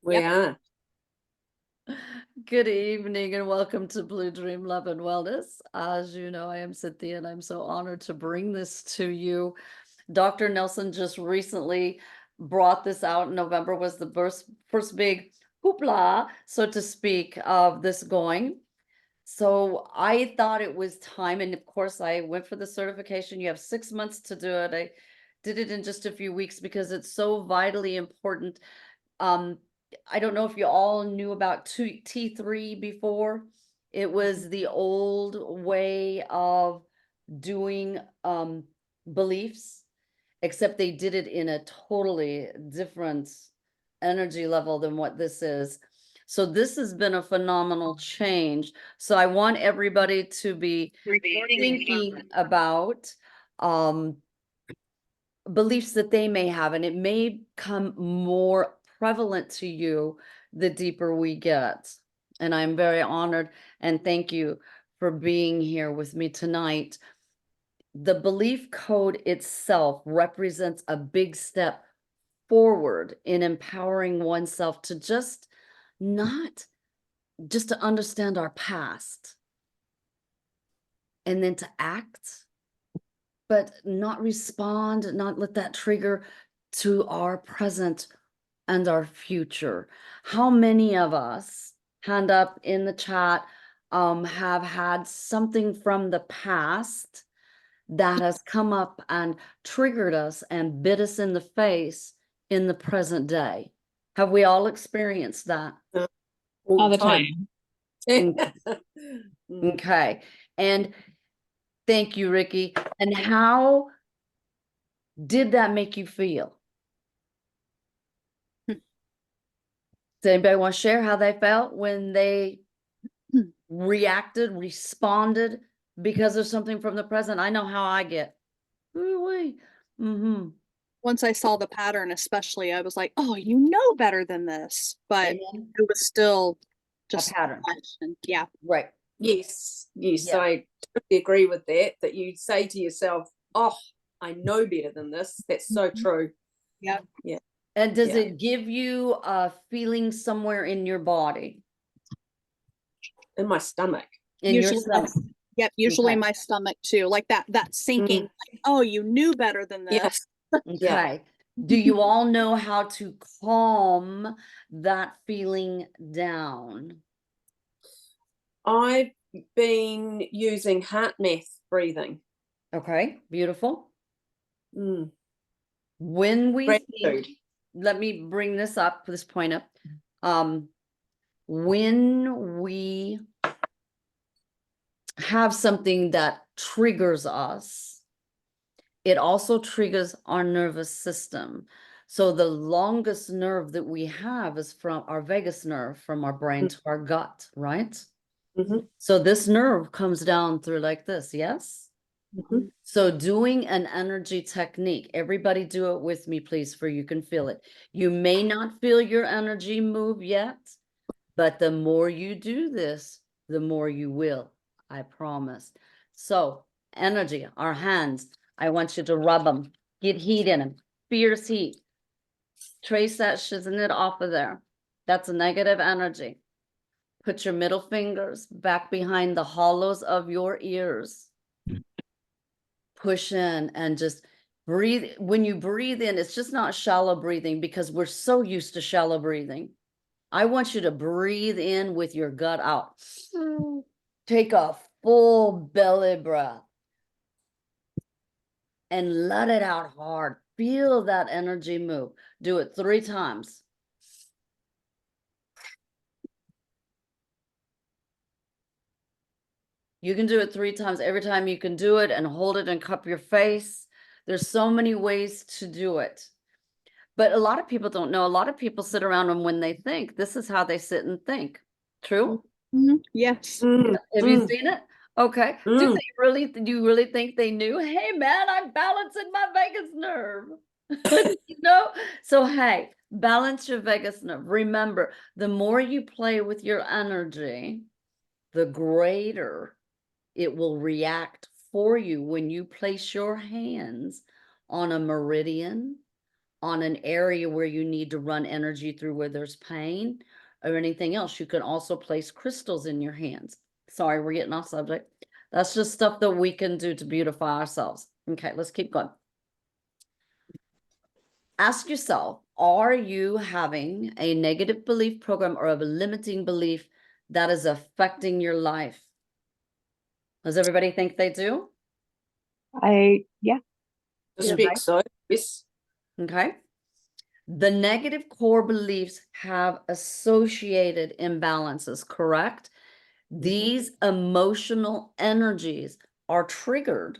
We are. Good evening and welcome to Blue Dream Love and Wellness. As you know, I am Cynthia and I'm so honored to bring this to you. Dr. Nelson just recently brought this out. November was the first big hoopla, so to speak, of this going. So I thought it was time. And of course, I went for the certification. You have 6 months to do it. I did it in just a few weeks because it's so vitally important. um, I don't know if you all knew about T3 before. It was the old way of doing beliefs, except they did it in a totally different energy level than what this is. So this has been a phenomenal change. So I want everybody to be thinking about beliefs that they may have, and it may become more prevalent to you the deeper we get. And I'm very honored and thank you for being here with me tonight. The belief code itself represents a big step forward in empowering oneself to not just to understand our past and then to act, but not respond, not let that trigger to our present and our future. How many of us, hand up in the chat, have had something from the past that has come up and triggered us and bit us in the face in the present day? Have we all experienced that? All the time. Okay. And thank you, Ricky. And how did that make you feel? Does anybody want to share how they felt when they reacted, responded because of something from the present? I know how I get. Mm-hmm. Once I saw the pattern, especially, I was like, oh, you know better than this. But Amen. it was still A just pattern. Yeah. Right. Yes, Yeah. I totally agree with that you say to yourself, oh, I know better than this. That's so true. Yeah. Yeah. And does Yeah. it give you a feeling somewhere in your body? In my stomach. In your stomach? Yep, usually Okay. my stomach too. Like that sinking, like, oh, you knew better than this. Yes. Yeah. Okay. Do you all know how to calm that feeling down? I've been using heart math breathing. Okay, beautiful. Mm. When we Gratitude. think, let me bring this point up. When we have something that triggers us, it also triggers our nervous system. So the longest nerve that we have is from our vagus nerve, from our brain to our gut, right? Mm-hmm. So this nerve comes down through like this, yes? Mm-hmm. So doing an energy technique, everybody do it with me, please, for you can feel it. You may not feel your energy move yet, but the more you do this, the more you will, I promise. So energy, our hands, I want you to rub them, get heat in them, fierce heat. Trace that shiznit off of there. That's a negative energy. Put your middle fingers back behind the hollows of your ears. Push in and just breathe. When you breathe in, it's just not shallow breathing because we're so used to shallow breathing. I want you to breathe in with your gut out. Take a full belly breath and let it out hard. Feel that energy move. Do it 3 times. You can do it 3 times. Every time you can do it and hold it and cup your face. There's so many ways to do it. But a lot of people don't know. A lot of people sit around and when they think, this is how they sit and think. True? Yes. Have you seen it? Okay. Do you really think they knew? Hey man, I'm balancing my vagus nerve. You know? So hey, balance your vagus nerve. Remember, the more you play with your energy, the greater it will react for you when you place your hands on a meridian, on an area where you need to run energy through where there's pain or anything else. You can also place crystals in your hands. Sorry, we're getting off subject. That's just stuff that we can do to beautify ourselves. Okay, let's keep going. Ask yourself, are you having a negative belief program or a limiting belief that is affecting your life? Does everybody think they do? Yeah. Suspect so. Yes. Okay. The negative core beliefs have associated imbalances, correct? These emotional energies are triggered,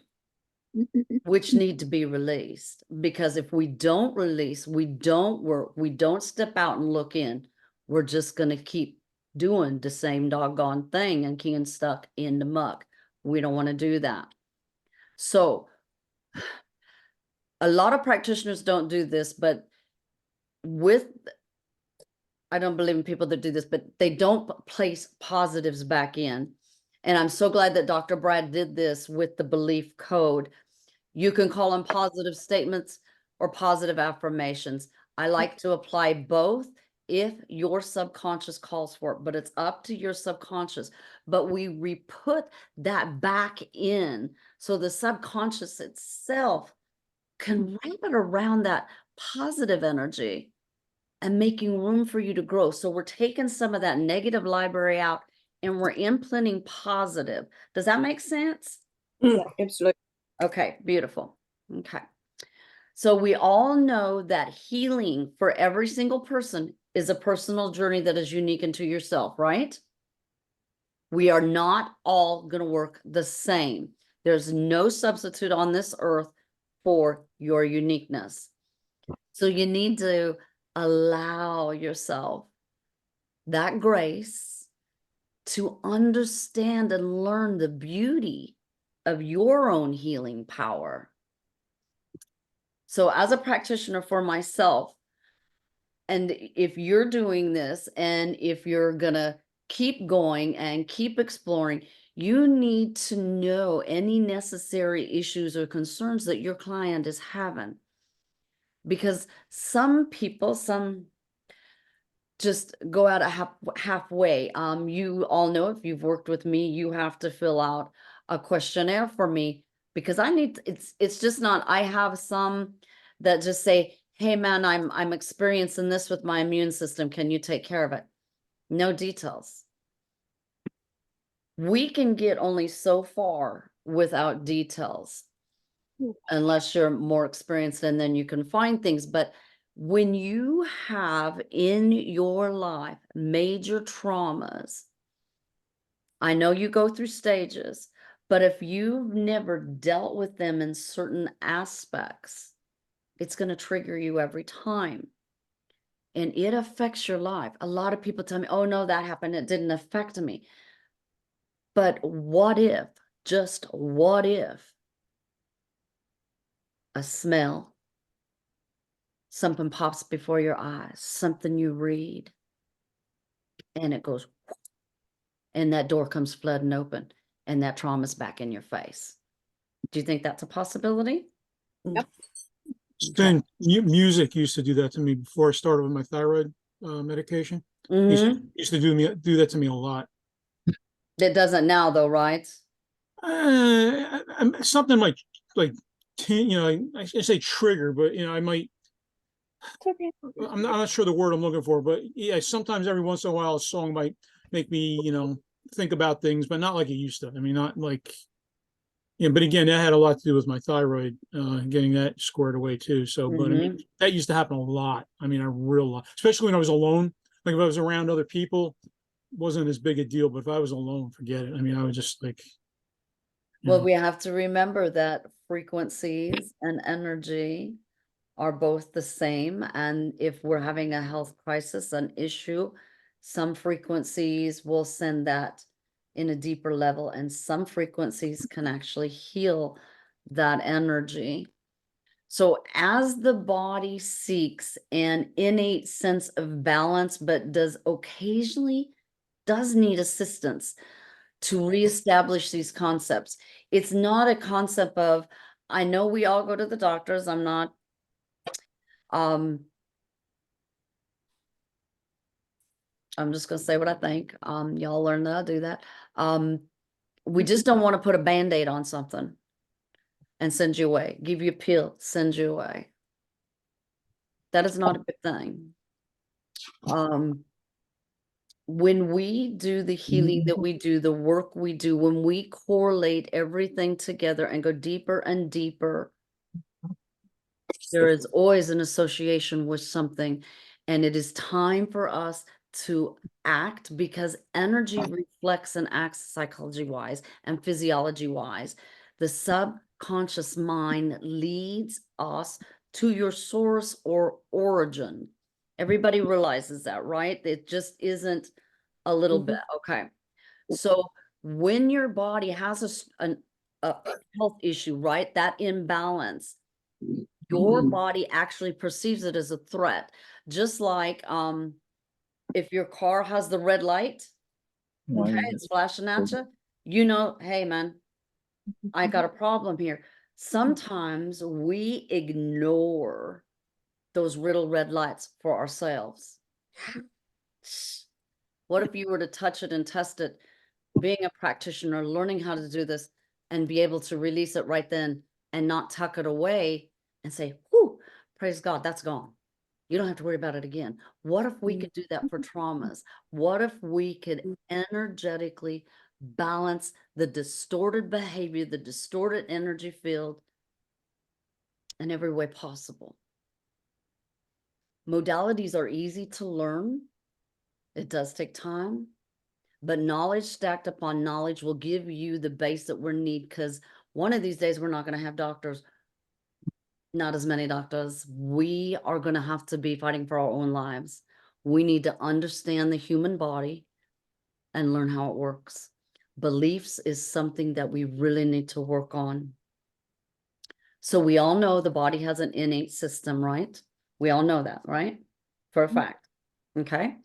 which need to be released. Because if we don't release, we don't work, we don't step out and look in, we're just going to keep doing the same doggone thing and getting stuck in the muck. We don't want to do that. So a lot of practitioners don't do this, but I don't believe in people that do this, but they don't place positives back in. And I'm so glad that Dr. Brad did this with the belief code. You can call them positive statements or positive affirmations. I like to apply both if your subconscious calls for it, but it's up to your subconscious. But we put that back in so the subconscious itself can wrap it around that positive energy and making room for you to grow. So we're taking some of that negative library out and we're implanting positive. Does that make sense? Yeah, absolutely. Okay, beautiful. Okay. So we all know that healing for every single person is a personal journey that is unique into yourself, right? We are not all going to work the same. There's no substitute on this earth for your uniqueness. So you need to allow yourself that grace to understand and learn the beauty of your own healing power. So as a practitioner for myself, and if you're doing this and if you're gonna keep going and keep exploring, you need to know any necessary issues or concerns that your client is having. Because some people, just go out halfway. You all know, if you've worked with me, you have to fill out a questionnaire for me because it's just not, I have some that just say, hey man, I'm experiencing this with my immune system. Can you take care of it? No details. We can get only so far without details unless you're more experienced, and then you can find things. But when you have in your life major traumas, I know you go through stages, but if you've never dealt with them in certain aspects, it's going to trigger you every time. And it affects your life. A lot of people tell me, oh no, that happened, it didn't affect me. But what if, just what if, a smell, something pops before your eyes, something you read, and it goes, and that door comes flooding open, and that trauma's back in your face. Do you think that's a possibility? Yep. Then music used to do that to me before I started with my thyroid medication. Used to do that to me a lot. It doesn't now, though, right? Something like I say trigger, but I might. I'm not sure the word I'm looking for, but yeah, sometimes every once in a while a song might make me think about things, but not like it used to. I mean, not like. Yeah, but again, that had a lot to do with my thyroid, getting that squared away too. So, but I mean, that used to happen a lot. I mean, a real lot, especially when I was alone. Like if I was around other people, it wasn't as big a deal. But if I was alone, forget it. I mean, I was just like. Well, we have to remember that frequencies and energy are both the same. And if we're having a health crisis, an issue, some frequencies will send that in a deeper level, and some frequencies can actually heal that energy. So as the body seeks an innate sense of balance, but does need assistance to reestablish these concepts. It's not a concept of, I know we all go to the doctors. I'm I'm just gonna say what I think. Y'all learn that I do that. We just don't want to put a Band-Aid on something and send you away. Give you a pill, send you away. That is not a good thing. When we do the healing that we do, the work we do, when we correlate everything together and go deeper and deeper, there is always an association with something. And it is time for us to act, because energy reflects and acts psychology-wise and physiology-wise. The subconscious mind leads us to your source or origin. Everybody realizes that, right? It just isn't a little bit. Okay. So when your body has a health issue, right? That imbalance, your body actually perceives it as a threat. Just like if your car has the red light, okay, it's flashing at you, you know, hey man, I got a problem here. Sometimes we ignore those little red lights for ourselves. What if you were to touch it and test it, being a practitioner, learning how to do this, and be able to release it right then and not tuck it away and say, whew, praise God, that's gone. You don't have to worry about it again. What if we could do that for traumas? What if we could energetically balance the distorted behavior, the distorted energy field in every way possible? Modalities are easy to learn. It does take time, but knowledge stacked upon knowledge will give you the base that we need, because one of these days we're not going to have doctors. Not as many doctors. We are going to have to be fighting for our own lives. We need to understand the human body and learn how it works. Beliefs is something that we really need to work on. So we all know the body has an innate system, right? We all know that, right? For a fact. Okay.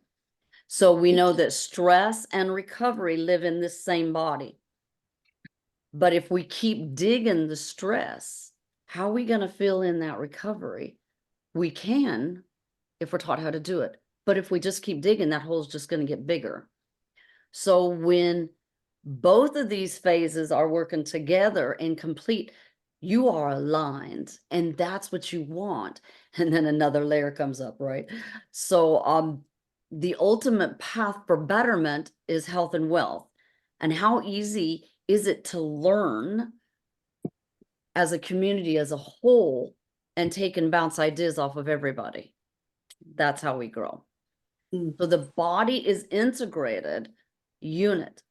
So we know that stress and recovery live in this same body. But if we keep digging the stress, how are we going to fill in that recovery? We can if we're taught how to do it. But if we just keep digging, that hole's just going to get bigger. So when both of these phases are working together and complete, you are aligned, and that's what you want. And then another layer comes up, right? So the ultimate path for betterment is health and wealth. And how easy is it to learn as a community as a whole and take and bounce ideas off of everybody? That's how we grow. So the body is integrated unit,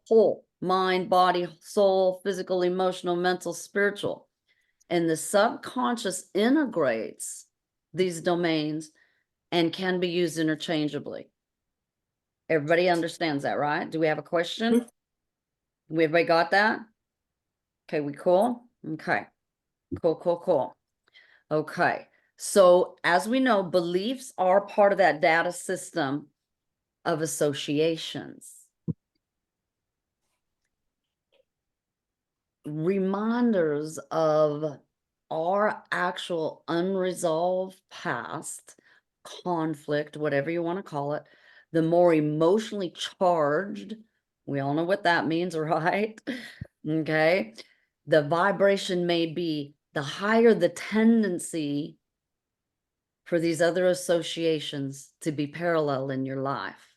whole, mind, body, soul, physical, emotional, mental, spiritual. And the subconscious integrates these domains and can be used interchangeably. Everybody understands that, right? Do we have a question? Everybody got that? Okay, we cool? Okay, cool. Okay, so as we know, beliefs are part of that data system of associations. Reminders of our actual unresolved past, conflict, whatever you want to call it, the more emotionally charged, we all know what that means, right? Okay. The vibration may be, the higher the tendency for these other associations to be parallel in your life.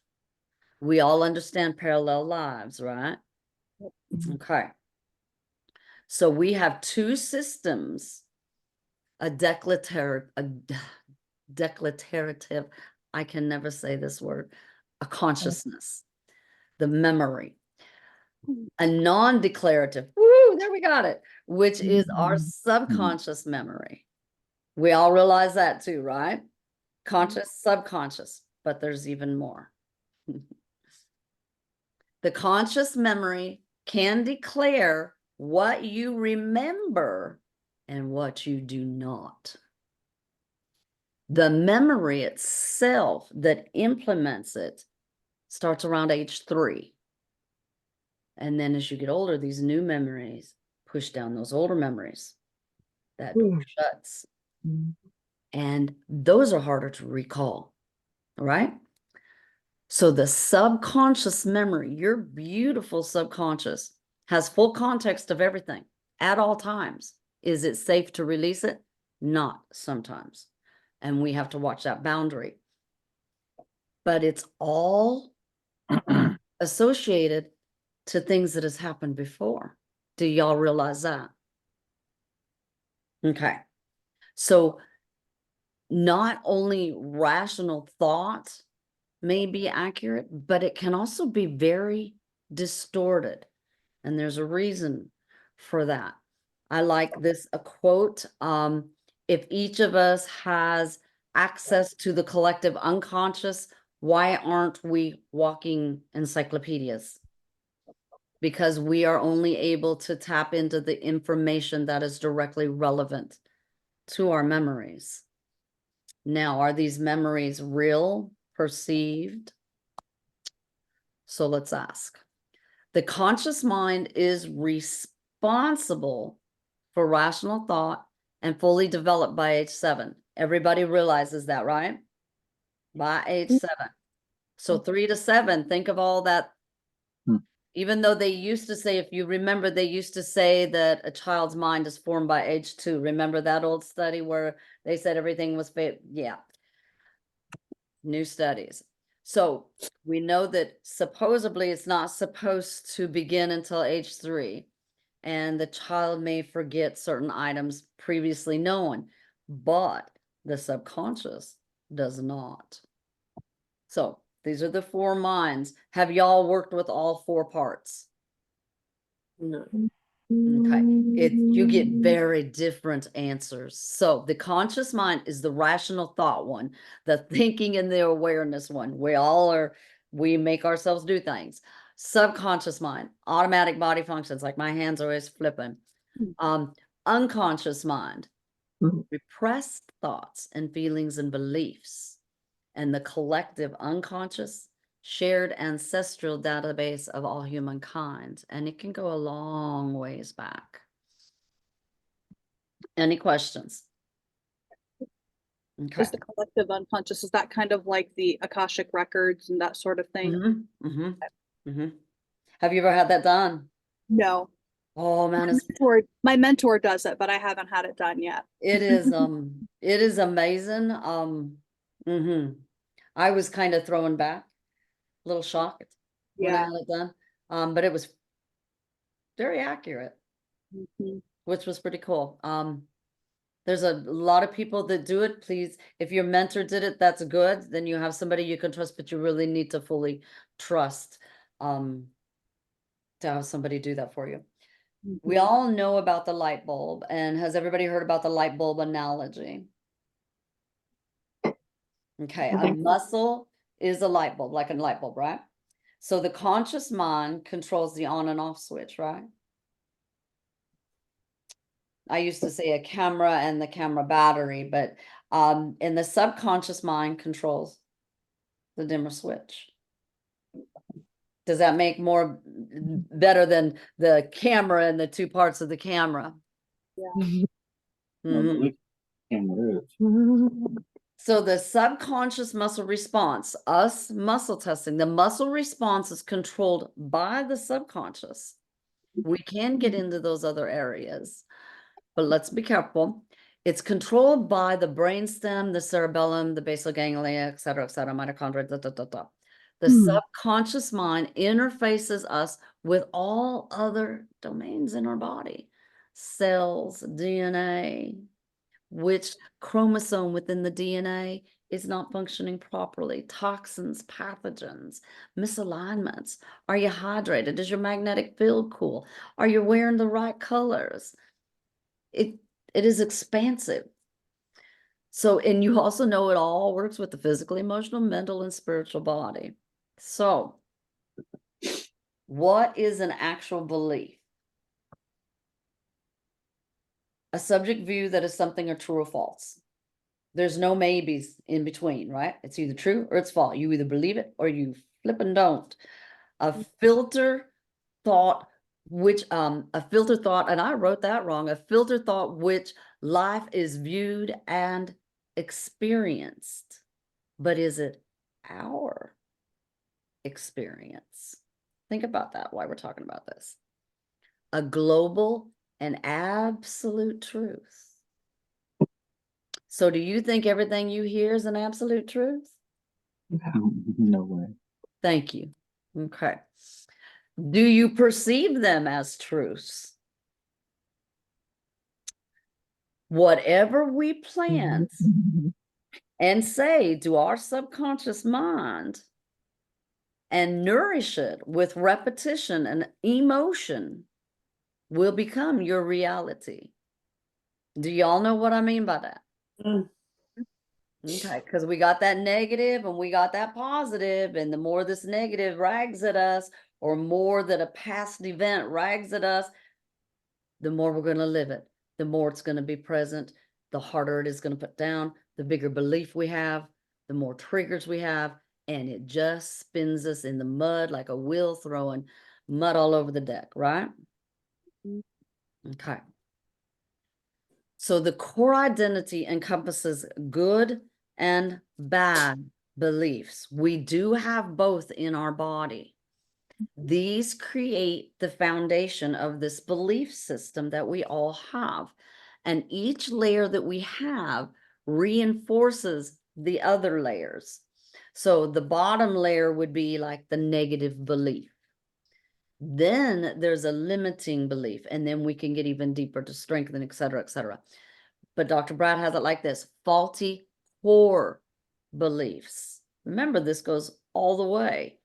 We all understand parallel lives, right? Okay. So we have two systems, a declarative, I can never say this word, a consciousness, the memory, a non-declarative, woo, there we got it, which is our subconscious memory. We all realize that too, right? Conscious, subconscious, but there's even more. The conscious memory can declare what you remember and what you do not. The memory itself that implements it starts around age 3. And then as you get older, these new memories push down those older memories. That door shuts. And those are harder to recall, right? So the subconscious memory, your beautiful subconscious, has full context of everything at all times. Is it safe to release it? Not sometimes. And we have to watch that boundary. But it's all associated to things that has happened before. Do y'all realize that? Okay. So not only rational thought may be accurate, but it can also be very distorted. And there's a reason for that. I like this, a quote, if each of us has access to the collective unconscious, why aren't we walking encyclopedias? Because we are only able to tap into the information that is directly relevant to our memories. Now, are these memories real, perceived? So let's ask. The conscious mind is responsible for rational thought and fully developed by age 7. Everybody realizes that, right? By age 7. So 3 to 7, think of all that. Even though they used to say, if you remember, they used to say that a child's mind is formed by age 2. Remember that old study where they said everything was yeah. New studies. So we know that supposedly it's not supposed to begin until age 3, and the child may forget certain items previously known, but the subconscious does not. So these are the 4 minds. Have y'all worked with all 4 parts? No. Okay, you get very different answers. So the conscious mind is the rational thought one, the thinking and the awareness one. We make ourselves do things. Subconscious mind, automatic body functions, like my hands are always flipping. Unconscious mind, repressed thoughts and feelings and beliefs. And the collective unconscious, shared ancestral database of all humankind, and it can go a long ways back. Any questions? Okay. Is the collective unconscious, is that kind of like the Akashic records and that sort of thing? Have you ever had that done? No. Oh man, My mentor does it, but I haven't had it done yet. it is amazing. I was kind of thrown back, a little shocked when I Yeah. had it done. But it was very accurate, which was pretty cool. There's a lot of people that do it. Please, if your mentor did it, that's good. Then you have somebody you can trust, but you really need to fully trust to have somebody do that for you. We all know about the light bulb, and has everybody heard about the light bulb analogy? Okay, a muscle is a light bulb, like a light bulb, right? So the conscious mind controls the on and off switch, right? I used to say a camera and the camera battery, but and the subconscious mind controls the dimmer switch. Does that make more better than the camera and the 2 parts of the camera? Yeah. So the subconscious muscle response, us muscle testing, the muscle response is controlled by the subconscious. We can get into those other areas, but let's be careful. It's controlled by the brainstem, the cerebellum, the basal ganglia, et cetera, mitochondria, The subconscious mind interfaces us with all other domains in our body, cells, DNA, which chromosome within the DNA is not functioning properly, toxins, pathogens, misalignments. Are you hydrated? Is your magnetic field cool? Are you wearing the right colors? It is expansive. So, and you also know it all works with the physical, emotional, mental, and spiritual body. So, what is an actual belief? A subject view that is something or true or false. There's no maybes in between, right? It's either true or it's false. You either believe it or you flip and don't. A filter thought, and I wrote that wrong, a filter thought which life is viewed and experienced, but is it our experience? Think about that while we're talking about this. A global and absolute truth. So do you think everything you hear is an absolute truth? No way. Thank you. Okay. Do you perceive them as truths? Whatever we plant and say to our subconscious mind and nourish it with repetition and emotion will become your reality. Do y'all know what I mean by that? Mm. Okay, because we got that negative and we got that positive, and the more this negative rags at us, or more that a past event rags at us, the more we're going to live it, the more it's going to be present, the harder it is going to put down, the bigger belief we have, the more triggers we have, and it just spins us in the mud like a wheel throwing mud all over the deck, right? Okay. So the core identity encompasses good and bad beliefs. We do have both in our body. These create the foundation of this belief system that we all have. And each layer that we have reinforces the other layers. So the bottom layer would be like the negative belief. Then there's a limiting belief, and then we can get even deeper to strengthen, et cetera, et cetera. But Dr. Brad has it like this: faulty core beliefs. Remember, this goes all the way.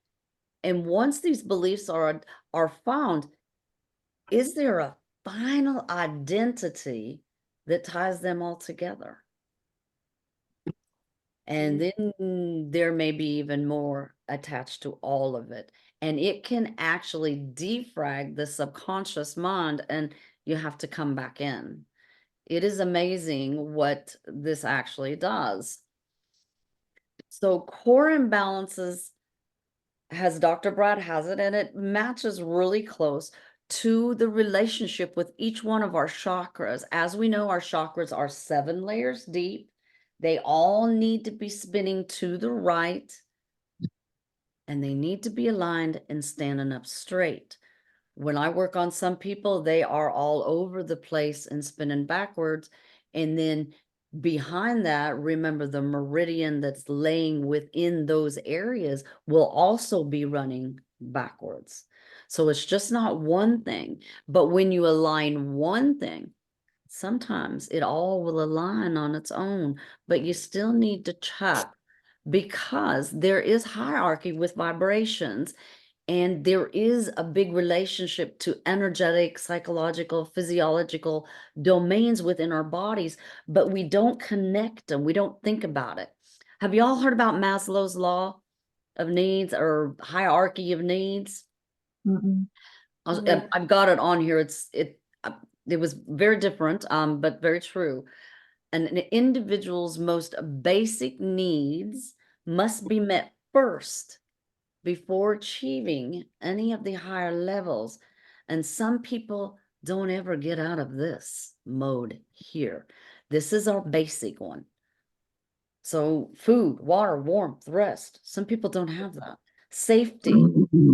And once these beliefs are found, is there a final identity that ties them all together? And then there may be even more attached to all of it. And it can actually defrag the subconscious mind, and you have to come back in. It is amazing what this actually does. So core imbalances, as Dr. Brad has it, and it matches really close to the relationship with each one of our chakras. As we know, our chakras are 7 layers deep. They all need to be spinning to the right, and they need to be aligned and standing up straight. When I work on some people, they are all over the place and spinning backwards. And then behind that, remember the meridian that's laying within those areas will also be running backwards. So it's just not one thing. But when you align one thing, sometimes it all will align on its own, but you still need to check, because there is hierarchy with vibrations. And there is a big relationship to energetic, psychological, physiological domains within our bodies, but we don't connect them. We don't think about it. Have you all heard about Maslow's law of needs, or hierarchy of needs? I've got it on here. It was very different, but very true. And an individual's most basic needs must be met first before achieving any of the higher levels. And some people don't ever get out of this mode here. This is our basic one. So food, water, warmth, rest. Some people don't have that. Safety,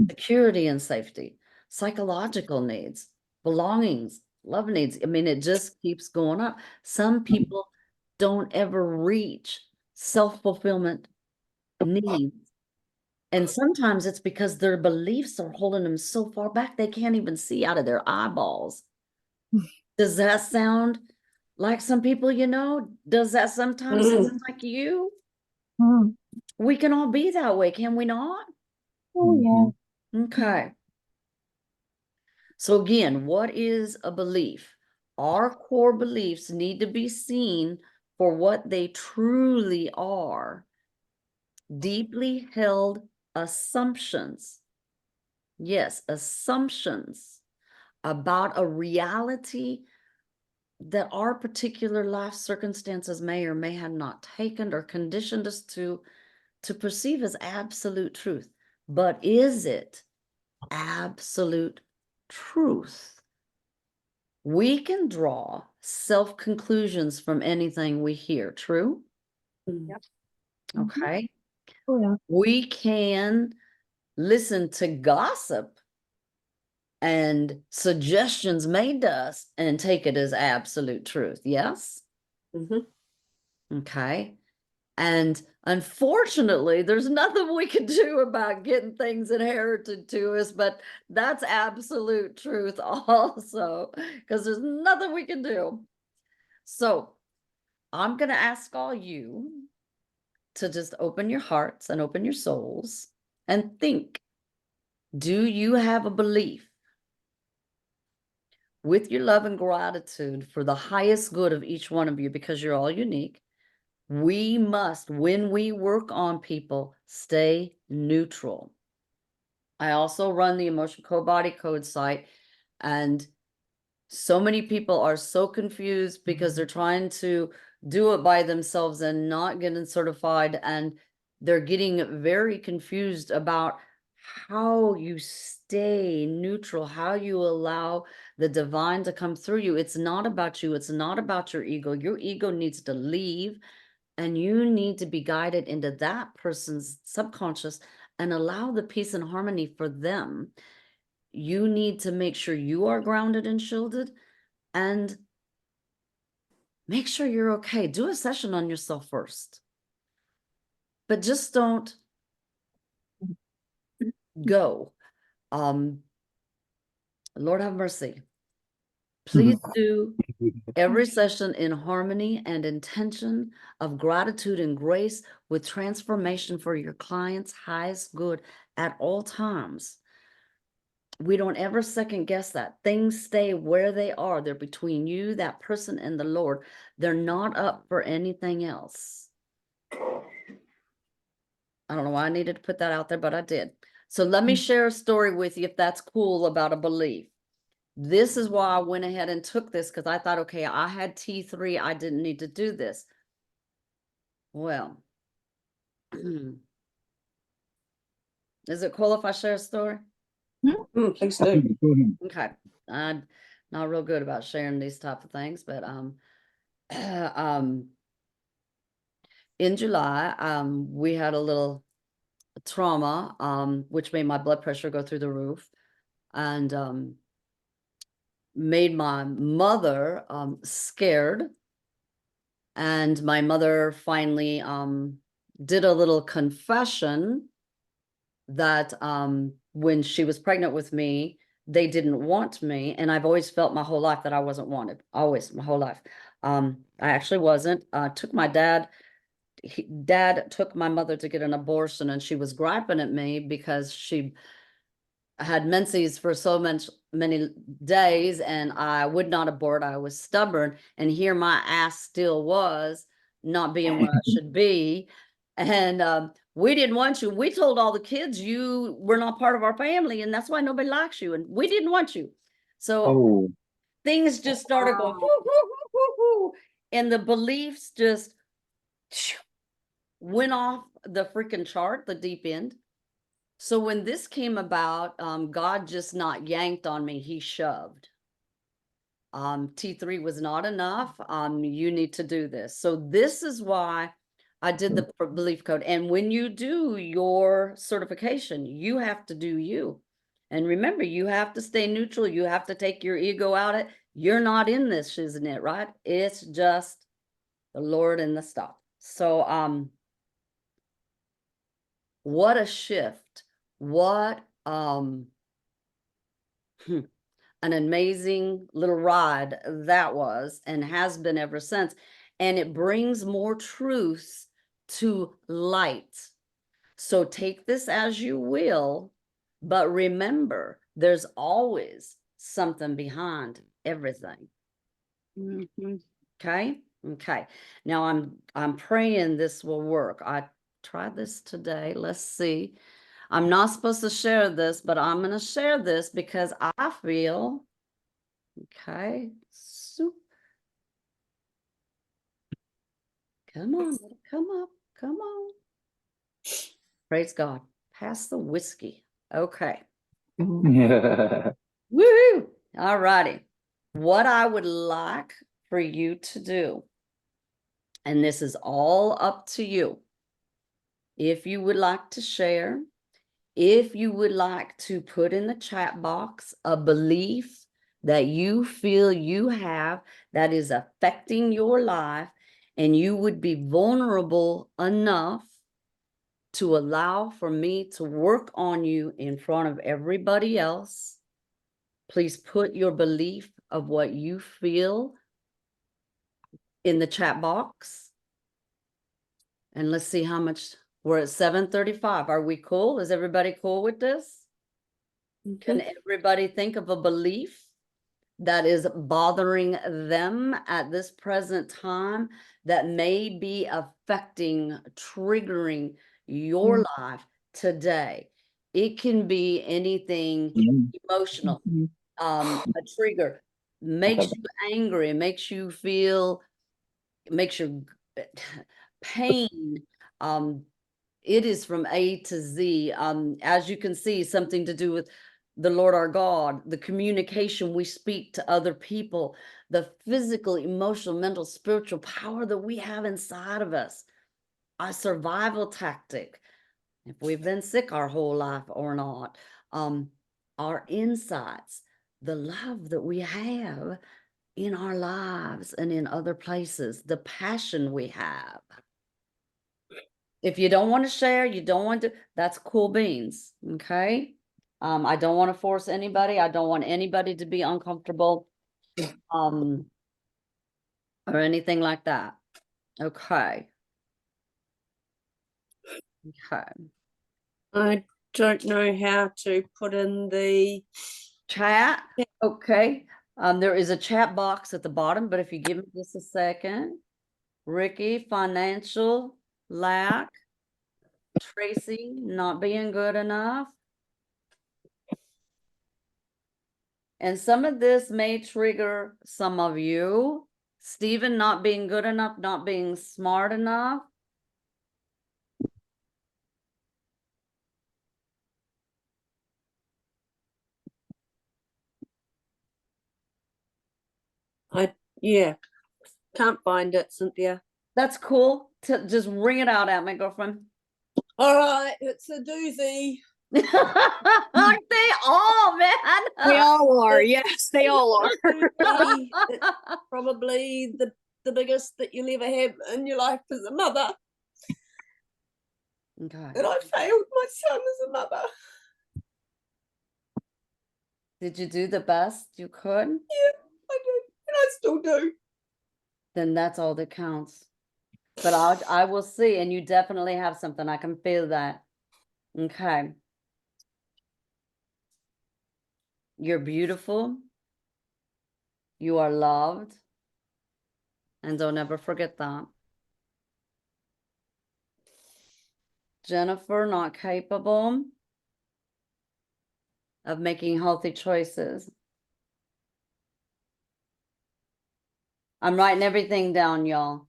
security and safety, psychological needs, belongings, love needs. I mean, it just keeps going up. Some people don't ever reach self-fulfillment needs. And sometimes it's because their beliefs are holding them so far back, they can't even see out of their eyeballs. Does that sound like some people you know? Does that sometimes sound like you? We can all be that way, can we not? Oh, yeah. Okay. So again, what is a belief? Our core beliefs need to be seen for what they truly are: deeply held assumptions. Yes, assumptions about a reality that our particular life circumstances may or may have not taken or conditioned us to perceive as absolute truth. But is it absolute truth? We can draw self-conclusions from anything we hear, true? Yep. Okay. Oh yeah. We can listen to gossip and suggestions made to us and take it as absolute truth. Yes. Mhm. Okay. And unfortunately, there's nothing we can do about getting things inherited to us, but that's absolute truth also, because there's nothing we can do. So I'm going to ask all you to just open your hearts and open your souls and think, do you have a belief with your love and gratitude for the highest good of each one of you, because you're all unique? We must, when we work on people, stay neutral. I also run the Emotion Code Body Code site, and so many people are so confused because they're trying to do it by themselves and not getting certified, and they're getting very confused about how you stay neutral, how you allow the divine to come through you. It's not about you. It's not about your ego. Your ego needs to leave, and you need to be guided into that person's subconscious and allow the peace and harmony for them. You need to make sure you are grounded and shielded, and make sure you're okay. Do a session on yourself first, but just don't go. Lord have mercy. Please do every session in harmony and intention of gratitude and grace, with transformation for your clients' highest good at all times. We don't ever second guess that. Things stay where they are. They're between you, that person, and the Lord. They're not up for anything else. I don't know why I needed to put that out there, but I did. So let me share a story with you, if that's cool, about a belief. This is why I went ahead and took this, because I thought, okay, I had T3. I didn't need to do this. Well, is it cool if I share a story? Please do. Okay. I'm not real good about sharing these type of things, but in July, we had a little trauma, which made my blood pressure go through the roof, and made my mother scared. And my mother finally did a little confession that when she was pregnant with me, they didn't want me. And I've always felt my whole life that I wasn't wanted. Always, my whole life. I actually wasn't. Took my dad. Dad took my mother to get an abortion, and she was griping at me because she had menses for so many days, and I would not abort. I was stubborn, and here my ass still was not being where I should be. And we didn't want you. We told all the kids you were not part of our family, and that's why nobody likes you, and we didn't want you. So Oh, things just started going whoo, whoo, whoo, whoo, whoo, and the beliefs just went off the freaking chart, the deep end. So when this came about, God just not yanked on me, he shoved. T3 was not enough. You need to do this. So this is why I did the belief code. And when you do your certification, you have to do you. And remember, you have to stay neutral. You have to take your ego out of it. You're not in this, isn't it? Right? It's just the Lord and the stuff. So, what a shift. What, an amazing little ride that was, and has been ever since. And it brings more truth to light. So take this as you will, but remember, there's always something behind everything. Mhm. Okay. Okay. Now I'm praying this will work. I tried this today. Let's see. I'm not supposed to share this, but I'm going to share this because I feel, okay, come on, come up, come on. Praise God. Pass the whiskey. Okay. yeah. Woo! All righty. What I would like for you to do And this is all up to you. If you would like to share, if you would like to put in the chat box a belief that you feel you have that is affecting your life, and you would be vulnerable enough to allow for me to work on you in front of everybody else, please put your belief of what you feel in the chat box. And let's see how much. We're at 7:35. Are we cool? Is everybody cool with this? Can everybody think of a belief that is bothering them at this present time that may be affecting, triggering your life today? It can be anything emotional, a trigger, makes you angry, makes you feel, makes you pain. It is from A to Z. As you can see, something to do with the Lord our God, the communication we speak to other people, the physical, emotional, mental, spiritual power that we have inside of us, our survival tactic, if we've been sick our whole life or not, our insights, the love that we have in our lives and in other places, the passion we have. If you don't want to share, you don't want to, that's cool beans, okay? I don't want to force anybody. I don't want anybody to be uncomfortable, or anything like that. Okay. Okay. I don't know how to put in the Chat. Okay. There is a chat box at the bottom, but if you give me just a second. Ricky, financial lack. Tracy, not being good enough. And some of this may trigger some of you. Stephen, not being good enough, not being smart enough. yeah, can't find it, Cynthia. That's cool. Just ring it out at me, girlfriend. All right, it's a doozy. Aren't they all, man? They all are. Yes, they all are. It's probably the biggest that you'll ever have in your life as a mother. Okay. And I failed my son as a mother. Did you do the best you could? Yeah, I did, and I still do. Then that's all that counts. But I will see, and you definitely have something. I can feel that. Okay. You're beautiful. You are loved. And don't ever forget that. Jennifer, not capable of making healthy choices. I'm writing everything down, y'all.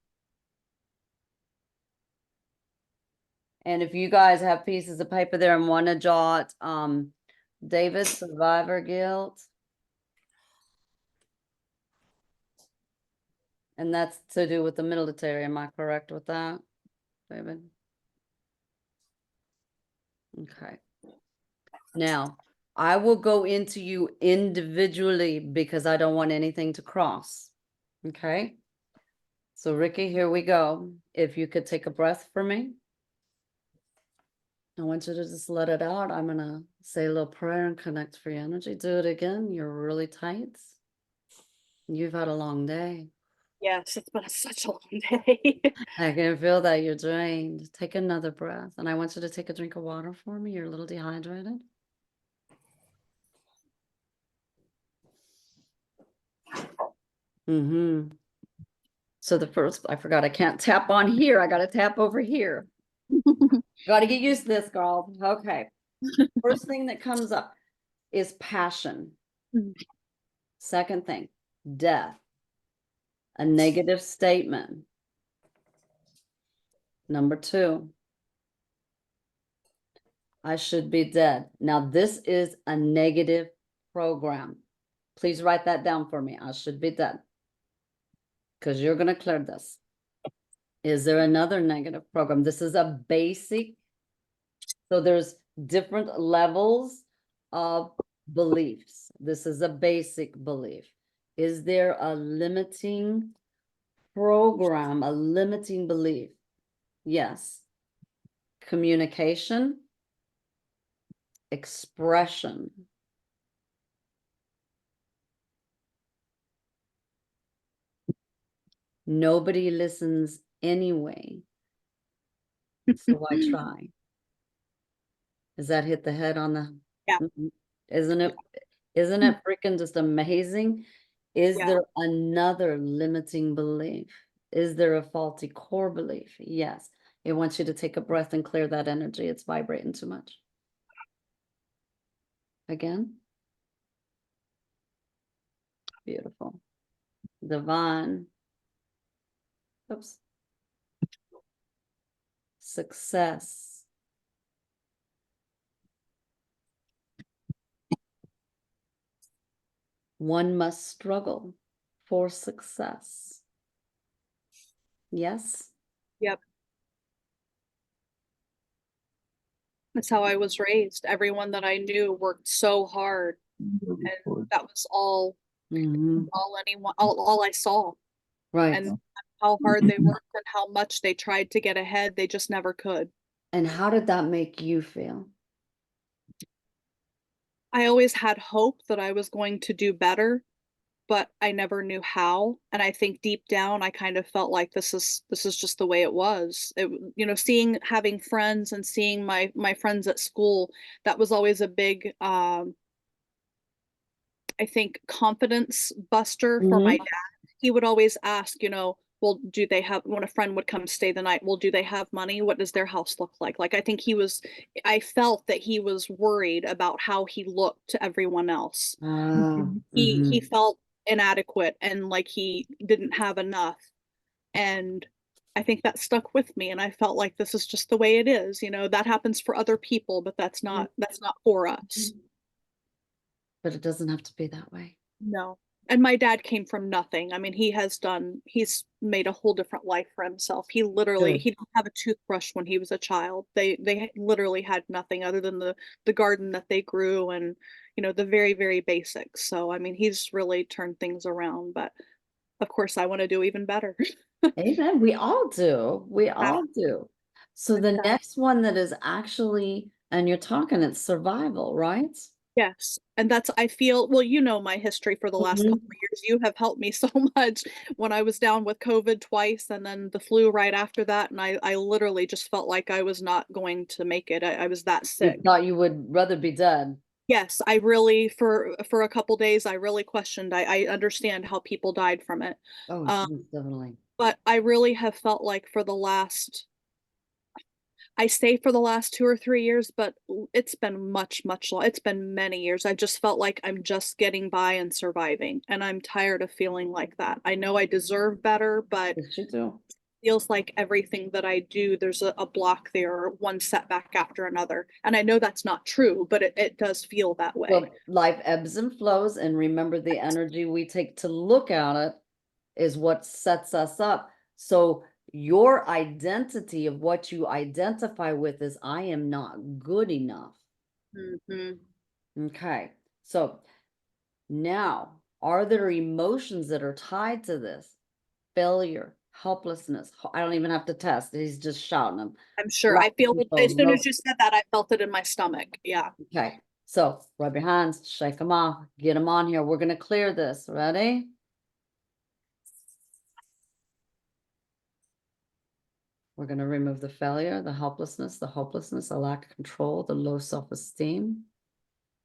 And if you guys have pieces of paper there and want to jot, David, survivor guilt. And that's to do with the military. Am I correct with that, David? Okay. Now, I will go into you individually because I don't want anything to cross. Okay. So Ricky, here we go. If you could take a breath for me. I want you to just let it out. I'm going to say a little prayer and connect for your energy. Do it again. You're really tight. You've had a long day. Yes, it's been such a long day. I can feel that you're drained. Take another breath. And I want you to take a drink of water for me. You're a little dehydrated. So the first, I forgot, I can't tap on here. I got to tap over here. Got to get used to this, girl. Okay. First thing that comes up is passion. Second thing, death. A negative statement. Number 2, I should be dead. Now, this is a negative program. Please write that down for me. I should be dead. Because you're going to clear this. Is there another negative program? This is a basic. So there's different levels of beliefs. This is a basic belief. Is there a limiting program, a limiting belief? Yes. Communication, expression. Nobody listens anyway. So why try? Does that hit the head on the? Yeah. Isn't it freaking just amazing? Is Yeah. there another limiting belief? Is there a faulty core belief? Yes. It wants you to take a breath and clear that energy. It's vibrating too much. Again. Beautiful. Divine. Oops. Success. One must struggle for success. Yes. Yep. That's how I was raised. Everyone that I knew worked so hard, and that was all Mhm. all I saw. Right. And how hard they worked and how much they tried to get ahead, they just never could. And how did that make you feel? I always had hope that I was going to do better, but I never knew how. And I think deep down, I kind of felt like this is just the way it was. Having friends and seeing my friends at school, that was always a big, I think, confidence buster for my Mhm. dad. He would always ask, well, do they have, when a friend would come stay the night, well, do they have money? What does their house look like? Like, I felt that he was worried about how he looked to everyone else. Ah, He mhm. felt inadequate and like he didn't have enough. And I think that stuck with me. And I felt like this is just the way it is. That happens for other people, but that's not for us. But it doesn't have to be that way. No. And my dad came from nothing. I mean, he's made a whole different life for himself. He Good. didn't have a toothbrush when he was a child. They literally had nothing other than the garden that they grew and, the very, very basics. So, I mean, he's really turned things around, but of course I want to do even better. Amen. We all do. We all do. So the Exactly. next one that is actually, and you're talking, it's survival, right? Yes, and I feel, well, my history for the last Mhm. couple of years. You have helped me so much when I was down with COVID twice and then the flu right after that. And I literally just felt like I was not going to make it. I was that You sick. thought you would rather be dead. Yes, I really, for a couple days, I really questioned. I understand how people died from it. Oh, Um, geez, definitely. but I really have felt like I say for the last 2 or 3 years, but it's been much, much long it's been many years. I just felt like I'm just getting by and surviving, and I'm tired of feeling like that. I know I deserve better, but Yes, you do. feels like everything that I do, there's a block there, or one setback after another. And I know that's not true, but it does feel that way. Well, life ebbs and flows, and remember the energy we take to look at it is what sets us up. So your identity of what you identify with is I am not good enough. Mhm. Okay. So now, are there emotions that are tied to this? Failure, helplessness. I don't even have to test. He's just shouting them. I'm sure. Lack I feel of it control, as soon no. as you said that, I felt it in my stomach. Yeah. Okay. So rub your hands, shake them off, get them on here. We're going to clear this. Ready? We're going to remove the failure, the helplessness, the hopelessness, the lack of control, the low self-esteem.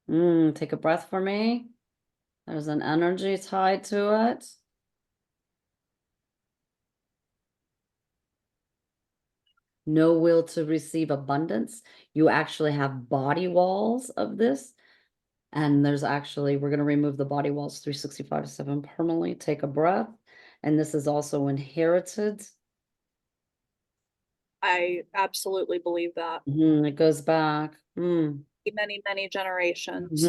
Take a breath for me. There's an energy tied to it. No will to receive abundance. You actually have body walls of this. And there's actually, we're going to remove the body walls 365/7 permanently. Take a breath. And this is also inherited. I absolutely believe that. It goes back. Many, many generations.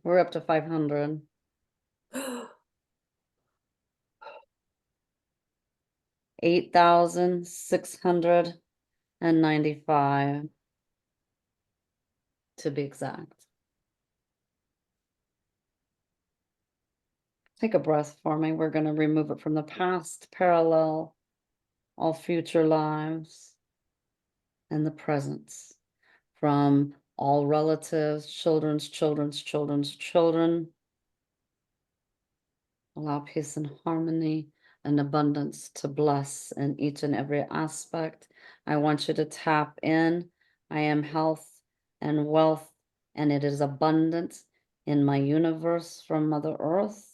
We're up to 500. 8,695 to be exact. Take a breath for me. We're going to remove it from the past, parallel, all future lives, and the presence, from all relatives, children's children. Allow peace and harmony and abundance to bless in each and every aspect. I want you to tap in. I am health and wealth, and it is abundant in my universe from Mother Earth.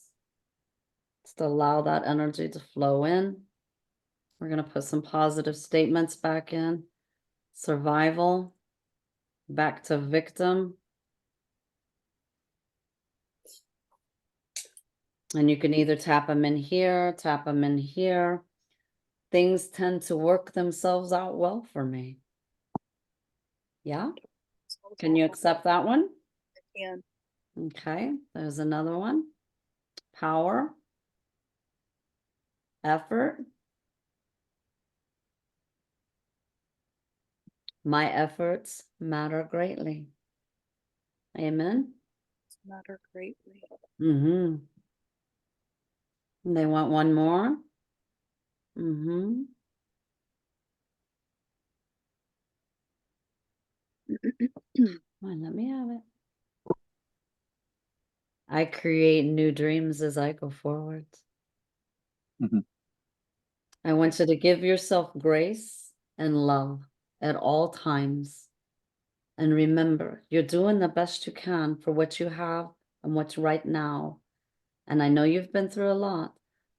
Just allow that energy to flow in. We're going to put some positive statements back in. Survival, back to victim. And you can either tap them in here, tap them in here. Things tend to work themselves out well for me. Yeah? Can you accept that one? And Okay, there's another one. Power. Effort. My efforts matter greatly. Amen. matter greatly. Mm-hmm. They want one more. Mm-hmm. Come on, let me have it. I create new dreams as I go forward. Mhm. I want you to give yourself grace and love at all times. And remember, you're doing the best you can for what you have and what's right now. And I know you've been through a lot,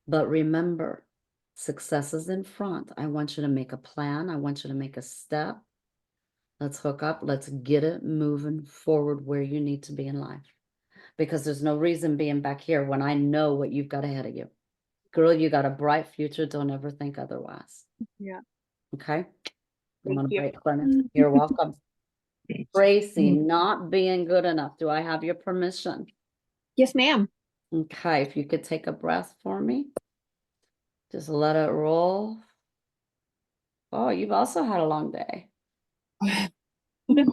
but remember, success is in front. I want you to make a plan. I want you to make a step. Let's hook up. Let's get it moving forward where you need to be in life. Because there's no reason being back here when I know what you've got ahead of you. Girl, you got a bright future. Don't ever think otherwise. Yeah. Okay? I'm Thank gonna you. break Plymouth. You're welcome. Tracy, not being good enough. Do I have your permission? Yes, ma'am. Okay, if you could take a breath for me. Just let it roll. Oh, you've also had a long day.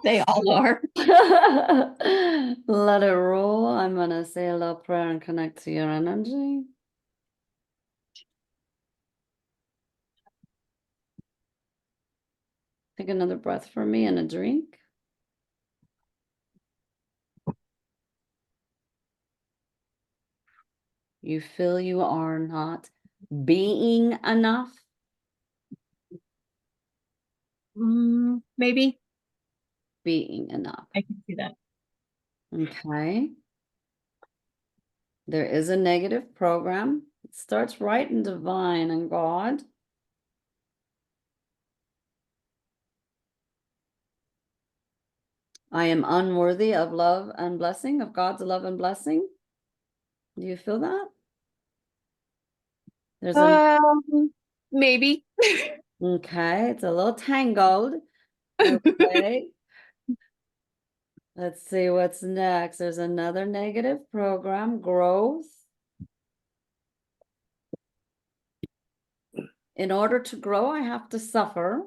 They all are. Let it roll. I'm gonna say a little prayer and connect to your energy. Take another breath for me and a drink. You feel you are not being enough. Maybe Being enough. I can see that. Okay. There is a negative program. It starts right in divine and God. I am unworthy of love and blessing, of God's love and blessing. Do you feel that? There's a Maybe. okay, it's a little tangled. Okay. Let's see what's next. There's another negative program, growth. In order to grow, I have to suffer.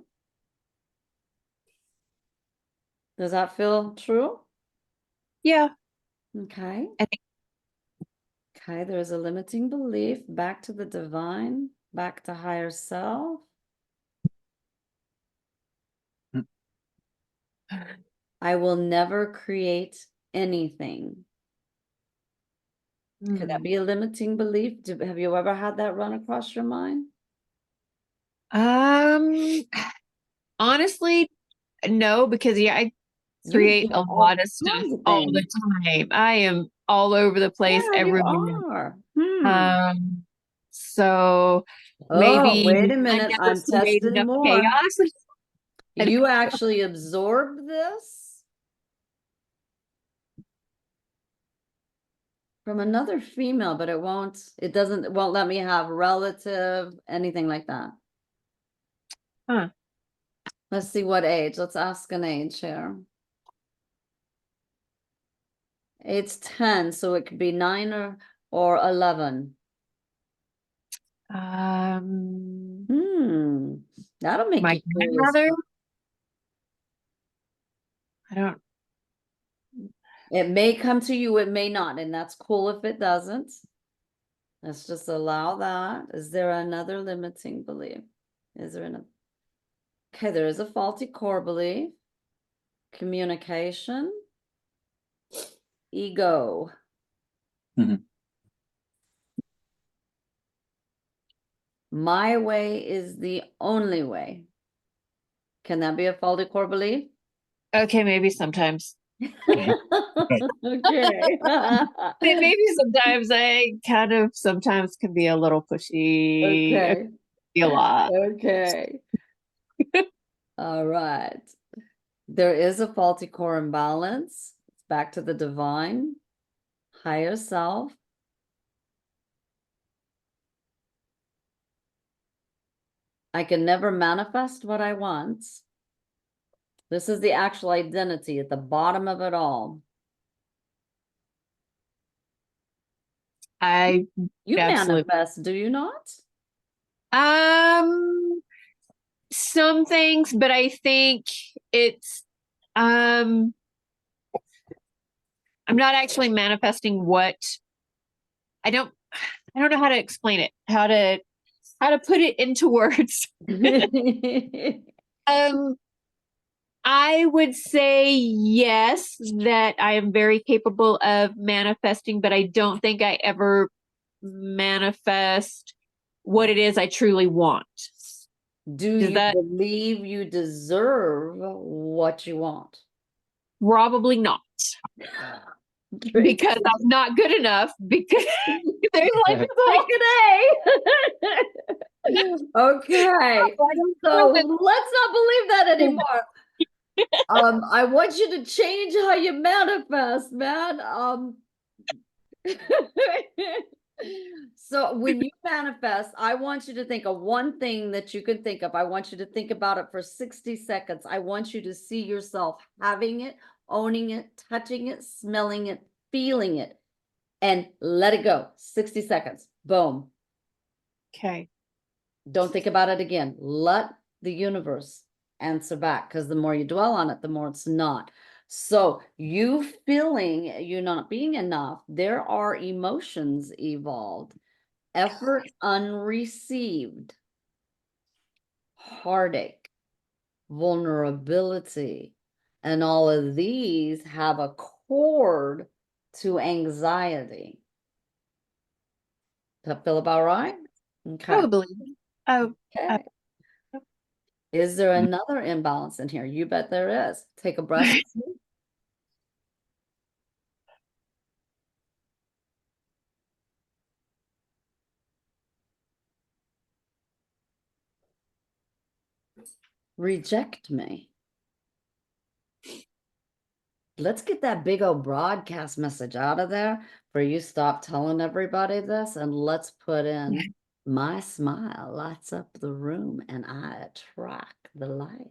Does that feel true? Yeah. Okay. I think- Okay, there's a limiting belief, back to the divine, back to higher self. I will never create anything. Could that be a limiting belief? Have you ever had that run across your mind? Honestly, no, because yeah, I You create do a all lot of stuff kinds of all the things. time. I am all over the place Yeah, you everywhere. are. So Oh, maybe wait a I minute. never I'm create testing enough more. chaos. You actually absorb this from another female, but it won't let me have relative, anything like that. Huh. Let's see what age. Let's ask an age here. It's 10, so it could be 9 or 11. That'll make My you curious. grandmother. I don't. It may come to you, it may not, and that's cool if it doesn't. Let's just allow that. Is there another limiting belief? Is there another? Okay, there is a faulty core belief. Communication. Ego. Mhm. My way is the only way. Can that be a faulty core belief? Okay, maybe sometimes. Okay. Maybe sometimes I kind of sometimes can be a little pushy. Okay. A lot. Okay. All right. There is a faulty core imbalance. It's back to the divine, higher self. I can never manifest what I want. This is the actual identity at the bottom of it all. You Absolutely. manifest, do you not? Some things, but I think it's I'm not actually manifesting what I don't know how to explain it, how to put it into words. I would say yes, that I am very capable of manifesting, but I don't think I ever manifest what it is I truly want. Do Does you that believe you deserve what you want? probably not, because I'm not good enough, because there's like Okay, so let's not believe that anymore. I want you to change how you manifest, man. So when you manifest, I want you to think of one thing that you can think of. I want you to think about it for 60 seconds. I want you to see yourself having it, owning it, touching it, smelling it, feeling it, and let it go. 60 seconds. Boom. Okay. Don't think about it again. Let the universe answer back, because the more you dwell on it, the more it's not. So you feeling you not being enough, there are emotions evolved. Effort unreceived, heartache, vulnerability, and all of these have a cord to anxiety. Does that feel about right? Okay. Probably. Oh, Okay. Is there another imbalance in here? You bet there is. Take a breath. Reject me. Let's get that big old broadcast message out of there for you. Stop telling everybody this, and let's put in my smile lights up the room and I attract the light.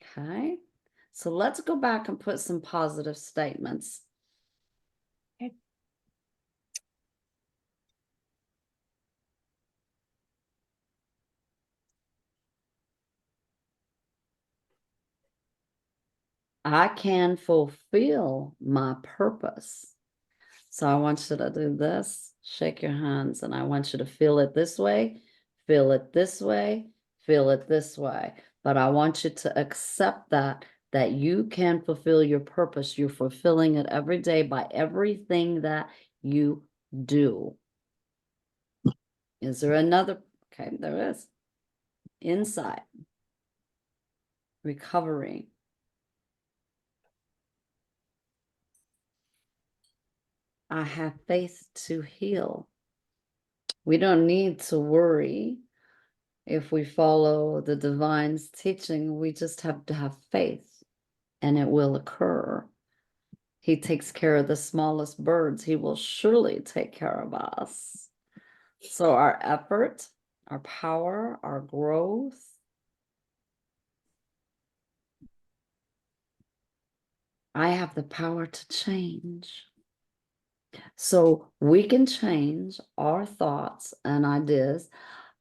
Okay, so let's go back and put some positive statements. okay. I can fulfill my purpose. So I want you to do this, shake your hands, and I want you to feel it this way, feel it this way, feel it this way. But I want you to accept that you can fulfill your purpose. You're fulfilling it every day by everything that you do. Is there another? Okay, there is. Insight. Recovery. I have faith to heal. We don't need to worry if we follow the divine's teaching. We just have to have faith and it will occur. He takes care of the smallest birds. He will surely take care of us. So our effort, our power, our growth, I have the power to change. So we can change our thoughts and ideas.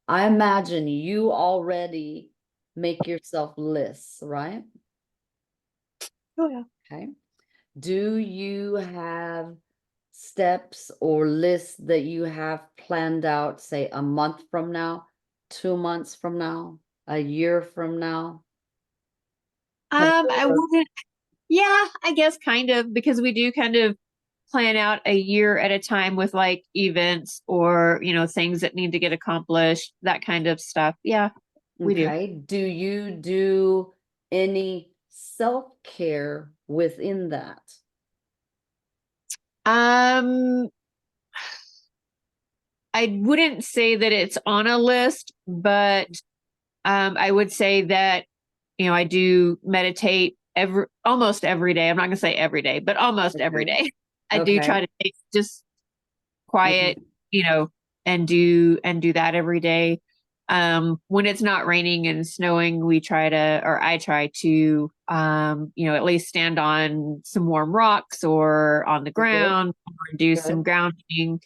I imagine you already make yourself lists, right? Oh yeah. Okay. Do you have steps or lists that you have planned out, say a month from now, 2 months from now, a year from now? I wouldn't, yeah, I guess kind of, because we do kind of plan out a year at a time with like events or, things that need to get accomplished, that kind of stuff. Yeah, we do. Okay. Do you do any self-care within that? Um, I wouldn't say that it's on a list, but I would say that, I do meditate almost every day. I'm not gonna say every day, but almost every Okay. day. I do Okay. try to take just quiet, and do that every day. When it's not raining and snowing, I try to, at least stand on some warm rocks or on the Good. ground or do some Good. grounding.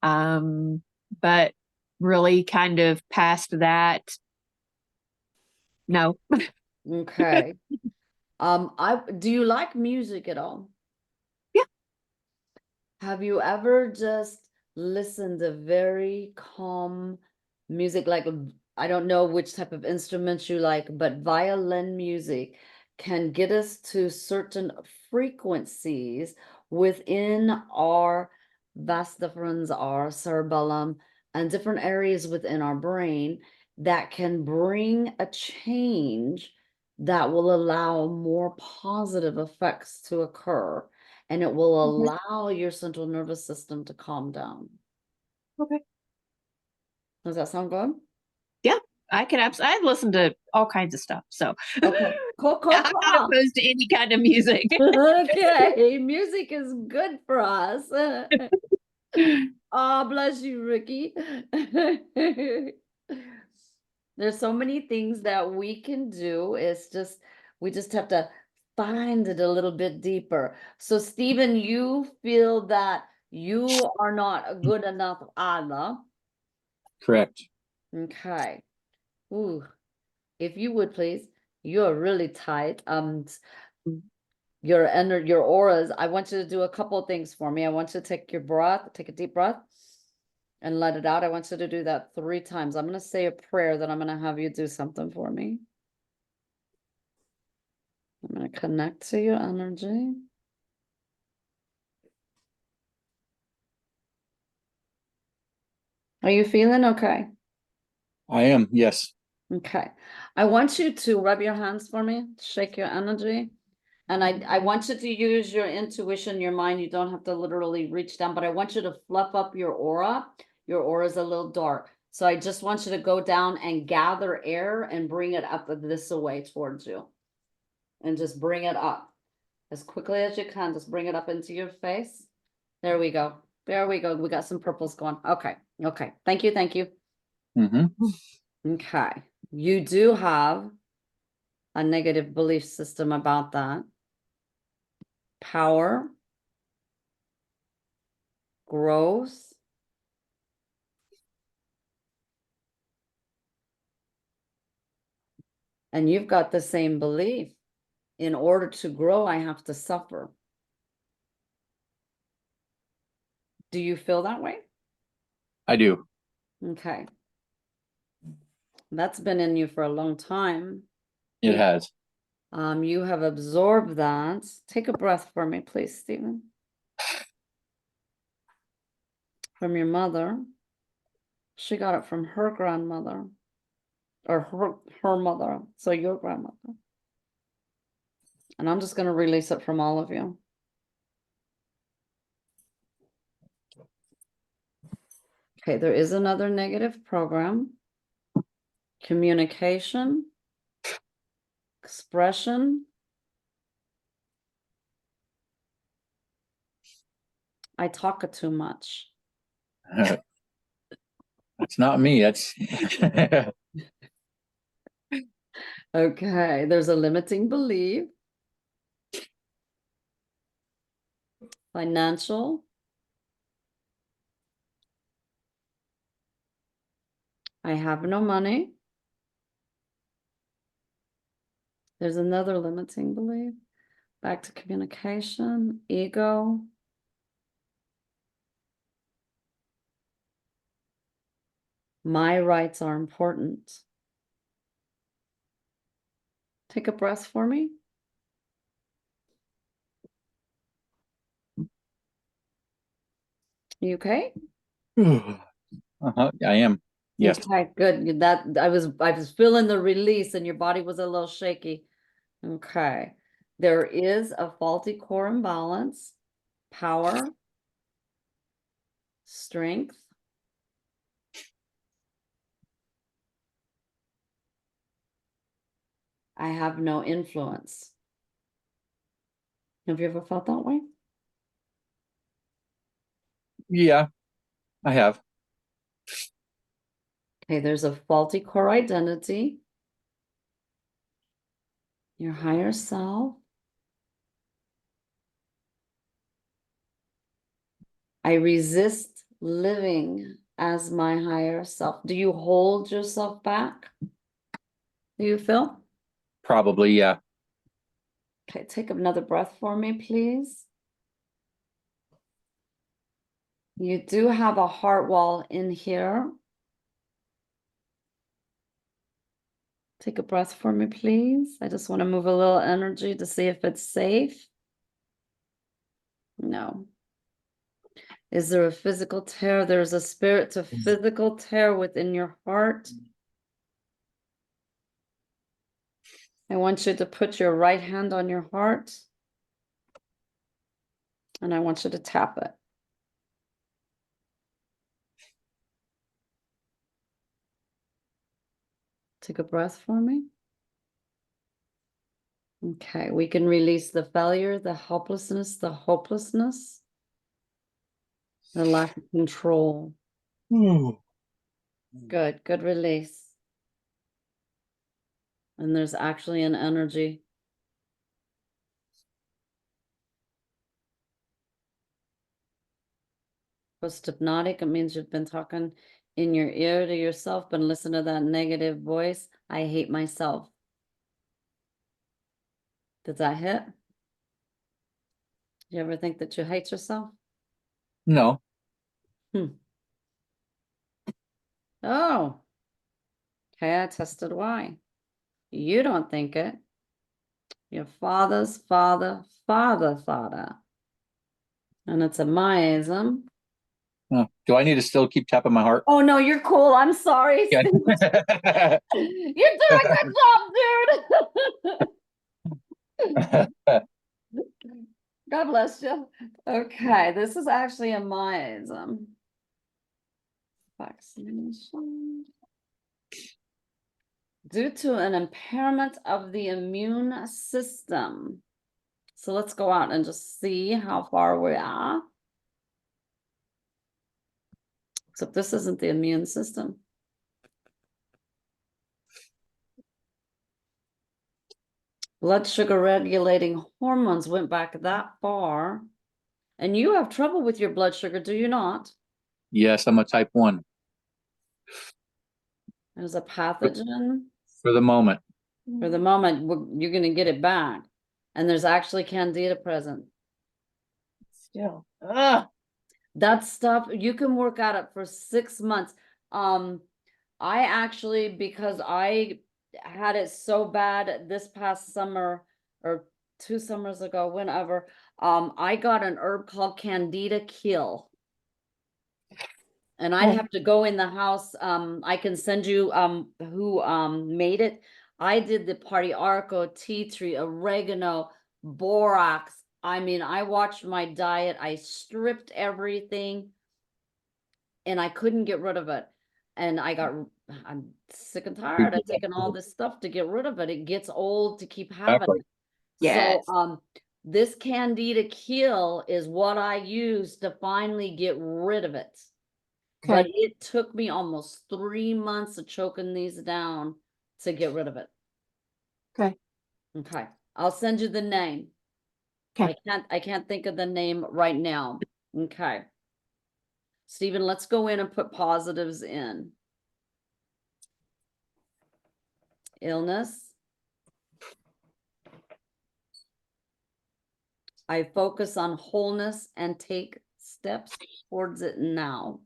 But really kind of past that, no. Okay. Do you like music at all? Yeah. Have you ever just listened to very calm music? Like, I don't know which type of instruments you like, but violin music can get us to certain frequencies within our vas deferens, our cerebellum, and different areas within our brain that can bring a change that will allow more positive effects to occur, and it will Okay. allow your central nervous system to calm down. Okay. Does that sound good? Yeah, I've listened to all kinds of stuff. So Okay, cool, I'm not opposed to any kind of music. Okay, music is good for us. Oh, bless you, Ricky. There's so many things that we can do. We just have to find it a little bit deeper. So, Stephen, you feel that you are not good enough either. Correct. Okay. Ooh, if you would please, you're really tight. Your auras. I want you to do a couple of things for me. I want you to take a deep breath and let it out. I want you to do that 3 times. I'm going to say a prayer, then I'm going to have you do something for me. I'm going to connect to your energy. Are you feeling okay? I am, yes. Okay. I want you to rub your hands for me, shake your energy. And I want you to use your intuition, your mind. You don't have to literally reach down, but I want you to fluff up your aura. Your aura is a little dark. So I just want you to go down and gather air and bring it up this way towards you. And just bring it up as quickly as you can. Just bring it up into your face. There we go. There we go. We got some purples going. Okay. Okay. Thank you. Thank you. Okay. You do have a negative belief system about that. Power, growth, and you've got the same belief. In order to grow, I have to suffer. Do you feel that way? I do. Okay. That's been in you for a long time. It has. You have absorbed that. Take a breath for me, please, Stephen. From your mother. She got it from her grandmother. Or her mother. So your grandmother. And I'm just going to release it from all of you. Okay, there is another negative program. Communication. Expression. I talk too much. That's not me. That's Okay, there's a limiting belief. Financial. I have no money. There's another limiting belief. Back to communication, ego. My rights are important. Take a breath for me. You okay? Uh-huh, I am. Yes. Okay, good. That I was feeling the release and your body was a little shaky. Okay. There is a faulty core imbalance, power, strength. I have no influence. Have you ever felt that way? Yeah, I have. Okay, there's a faulty core identity. Your higher self. I resist living as my higher self. Do you hold yourself back? Do you feel? Probably, yeah. Okay, take another breath for me, please. You do have a heart wall in here. Take a breath for me, please. I just want to move a little energy to see if it's safe. No. Is there a physical tear? There's a spirit to physical tear within your heart. I want you to put your right hand on your heart. And I want you to tap it. Take a breath for me. Okay, we can release the failure, the helplessness, the hopelessness, the lack of control. Good, good release. And there's actually an energy. Post hypnotic, it means you've been talking in your ear to yourself, but listen to that negative voice. I hate myself. Does that hit? You ever think that you hate yourself? No. Oh, okay, I tested why. You don't think it. Your father's father thought it. And it's amazing. Do I need to still keep tapping my heart? Oh no, you're cool. I'm sorry. Yeah. You're doing a good job, dude. God bless you. Okay, this is actually amazing. Vaccination. Due to an impairment of the immune system. So let's go out and just see how far we are. Except this isn't the immune system. Blood sugar regulating hormones went back that far. And you have trouble with your blood sugar, do you not? Yes, I'm a type 1 There's a pathogen. for the moment. For the moment, you're going to get it back. And there's actually candida present. Still. That stuff, you can work at it for 6 months. I actually, because I had it so bad this past summer or 2 summers ago, whenever, I got an herb called Candida Kill. And I'd have to go in the house. I can send you who made it. I did the party arco, tea tree, oregano, borax. I mean, I watched my diet. I stripped everything and I couldn't get rid of it. And I'm sick and tired of taking all this stuff to get rid of it. It gets old to keep having Exactly. it. Yes. So this Candida Kill is what I use to finally get rid of it. But it took me almost 3 months of choking these down to get rid of it. Okay. Okay. I'll send you the name. Okay. I can't think of the name right now. Okay. Stephen, let's go in and put positives in. illness. I focus on wholeness and take steps towards it now.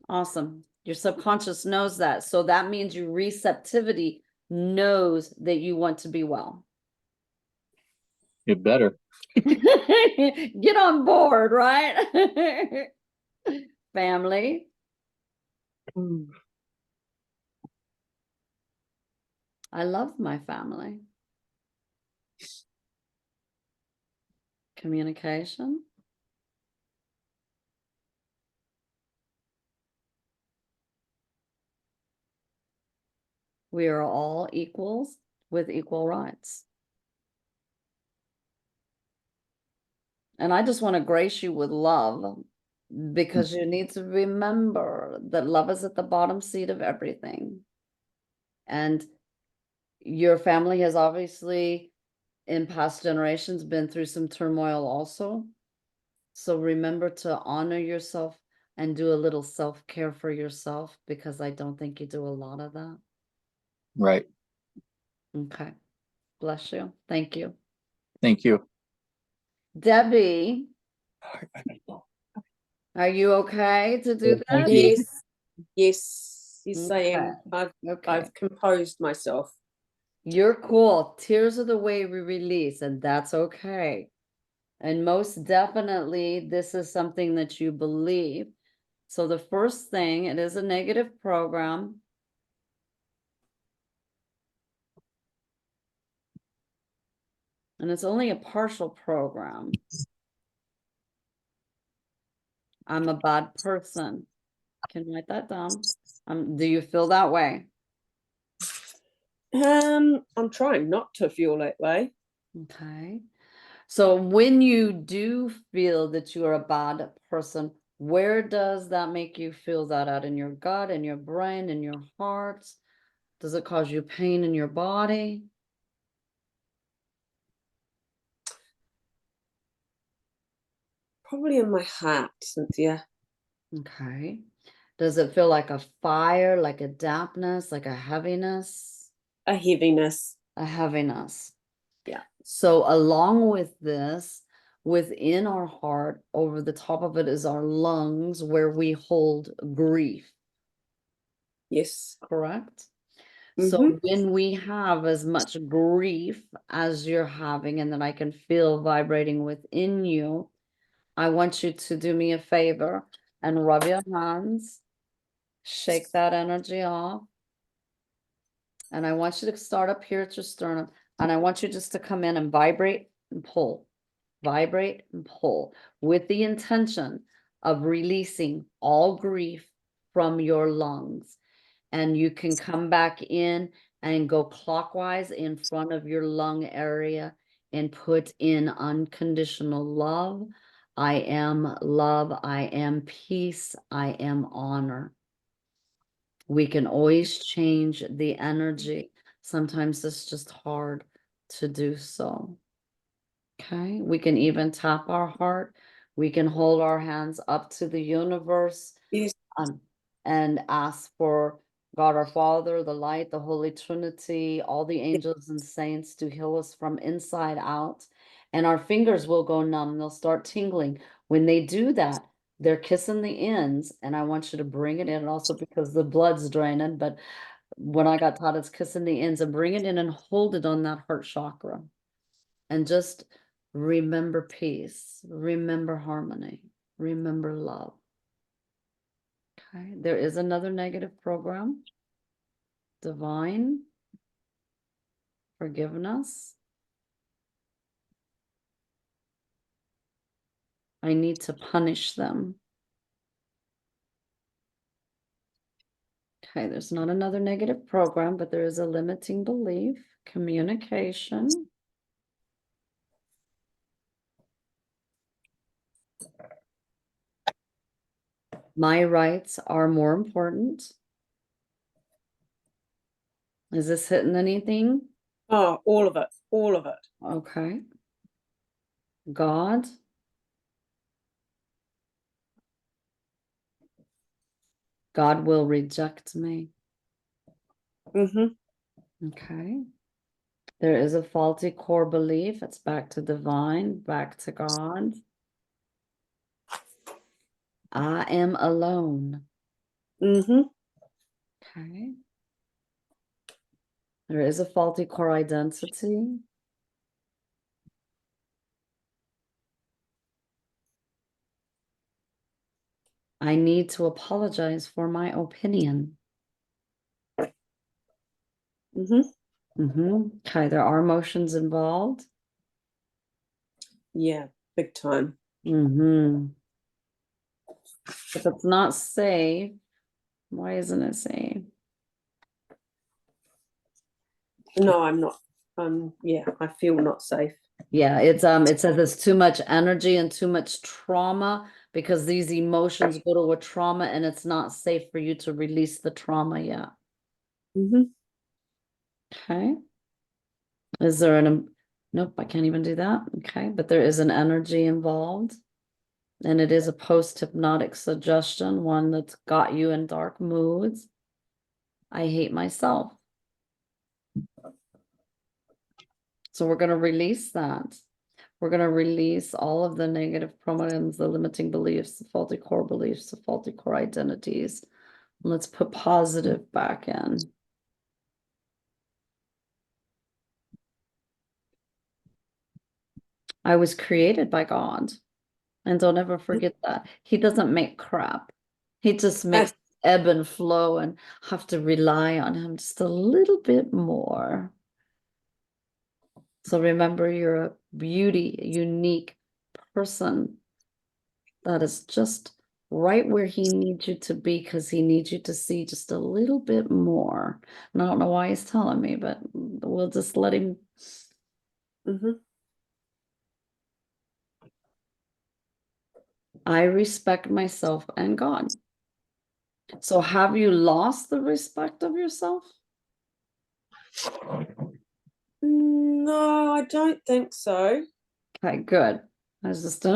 Awesome. Your subconscious knows that. So that means your receptivity knows that you want to be well. You better. Get on board, right? Family. I love my family. Communication. We are all equals with equal rights. And I just want to grace you with love, because you need to remember that love is at the bottom seat of everything. And your family has obviously in past generations been through some turmoil also. So remember to honor yourself and do a little self-care for yourself, because I don't think you do a lot of that. Right. Okay. Bless you. Thank you. Thank you. Debbie, are you okay to do Thank this? you. Yes, yes, yes, I am. Okay. I've composed myself. You're cool. Tears are the way we release, and that's okay. And most definitely, this is something that you believe. So the first thing, it is a negative program. And it's only a partial program. I'm a bad person. Can you write that down? Do you feel that way? I'm trying not to feel that way. Okay. So when you do feel that you are a bad person, where does that make you feel that at? In your gut, in your brain, in your heart? Does it cause you pain in your body? Probably in my heart, Cynthia. Okay. Does it feel like a fire, like a dampness, like a heaviness? A heaviness. A heaviness. Yeah. So along with this, within our heart, over the top of it is our lungs, where we hold grief. Yes. Correct? So when we have as much grief as you're having, and that I can feel vibrating within you, I want you to do me a favor and rub your hands, shake that energy off. And I want you to start up here at your sternum, and I want you just to come in and vibrate and pull, with the intention of releasing all grief from your lungs. And you can come back in and go clockwise in front of your lung area and put in unconditional love. I am love. I am peace. I am honor. We can always change the energy. Sometimes it's just hard to do so. Okay, we can even tap our heart. We can hold our hands up to the universe. Yes. And ask for God our Father, the light, the Holy Trinity, all the angels and saints to heal us from inside out. And our fingers will go numb. They'll start tingling. When they do that, they're kissing the ends. And I want you to bring it in also, because the blood's draining. But when I got taught, it's kissing the ends, and bring it in and hold it on that heart chakra. And just remember peace, remember harmony, remember love. Okay, there is another negative program. Divine forgiveness. I need to punish them. Okay, there's not another negative program, but there is a limiting belief. Communication. My rights are more important. Is this hitting anything? Oh, all of it. All of it. Okay. God. God will reject me. Okay. There is a faulty core belief. It's back to divine, back to God. I am alone. Mm-hmm. Okay. There is a faulty core identity. I need to apologize for my opinion. Mm-hmm. Okay, there are emotions involved. Yeah, big time. If it's not safe, why isn't it safe? No, I'm not. Yeah, I feel not safe. Yeah, it says it's too much energy and too much trauma because these emotions go to a trauma and it's not safe for you to release the trauma yet. Mm-hmm. Okay. Is there nope, I can't even do that. Okay, but there is an energy involved. And it is a post-hypnotic suggestion, one that's got you in dark moods. I hate myself. So we're going to release that. We're going to release all of the negative programs, the limiting beliefs, the faulty core beliefs, the faulty core identities. Let's put positive back in. I was created by God. And don't ever forget that. He doesn't make crap. He just makes ebb and flow and have to rely on him just a little bit more. So remember, you're a beauty, unique person that is just right where he needs you to be because he needs you to see just a little bit more. And I don't know why he's telling me, but we'll just let him. Mm-hmm. I respect myself and God. So have you lost the respect of yourself? No, I don't think so. Okay, good. I was just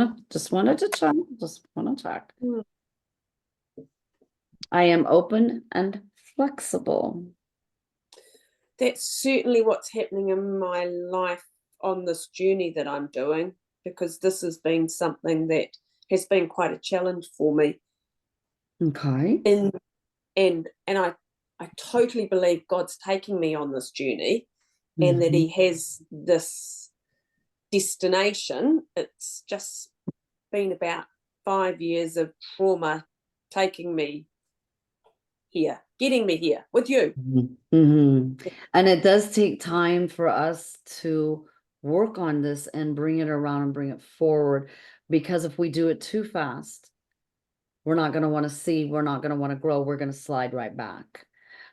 wanted to check. Just want to check. Mm. I am open and flexible. That's certainly what's happening in my life on this journey that I'm doing, because this has been something that has been quite a challenge for me. Okay. And I totally believe God's taking me on this journey, and that he has this destination. It's just been about 5 years of trauma taking me here, getting me here with you. And it does take time for us to work on this and bring it around and bring it forward, because if we do it too fast, we're not going to want to see, we're not going to want to grow, we're going to slide right back.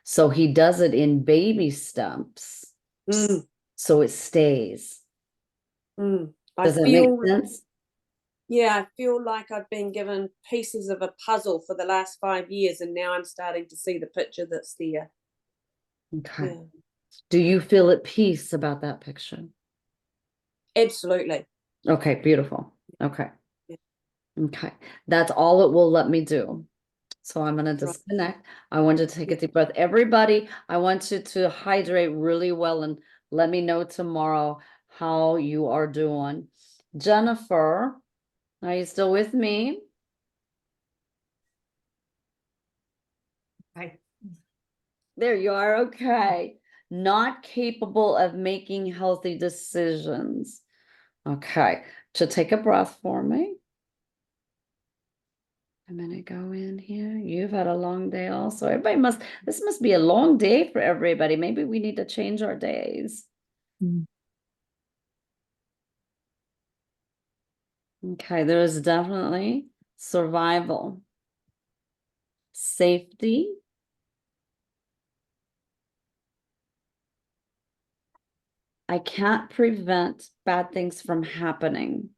So he does it in baby steps. So it stays. Does that make sense? Yeah, I feel like I've been given pieces of a puzzle for the last 5 years, and now I'm starting to see the picture that's there. Okay. Yeah. Do you feel at peace about that picture? Absolutely. Okay, beautiful. Okay. Yeah. Okay. That's all it will let me do. So I'm going to disconnect. I want you to take a deep breath. Everybody, I want you to hydrate really well and let me know tomorrow how you are doing. Jennifer, are you still with me? Hi. There you are. Okay. Not capable of making healthy decisions. Okay. So take a breath for me. I'm gonna go in here. You've had a long day also. This must be a long day for everybody. Maybe we need to change our days. Okay, there is definitely survival, safety, I can't prevent bad things from happening.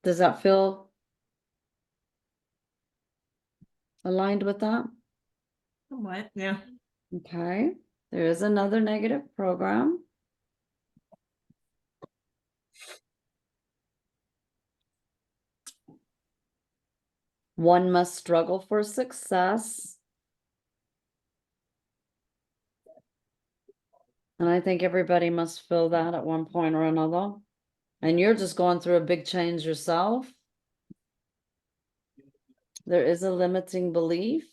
Does that feel aligned with that? What? Yeah. Okay, there is another negative program. One must struggle for success. And I think everybody must feel that at one point or another. And you're just going through a big change yourself. There is a limiting belief.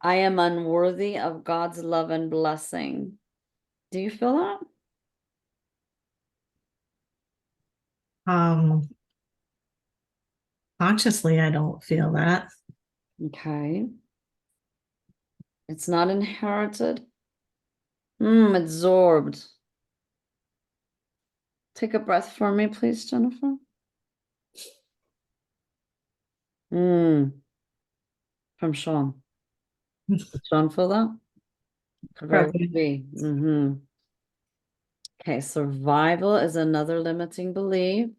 I am unworthy of God's love and blessing. Do you feel that? Consciously, I don't feel that. Okay. It's not inherited. Absorbed. Take a breath for me, please, Jennifer. From Sean. Sean, feel that? Very Probably. be. Okay, survival is another limiting belief.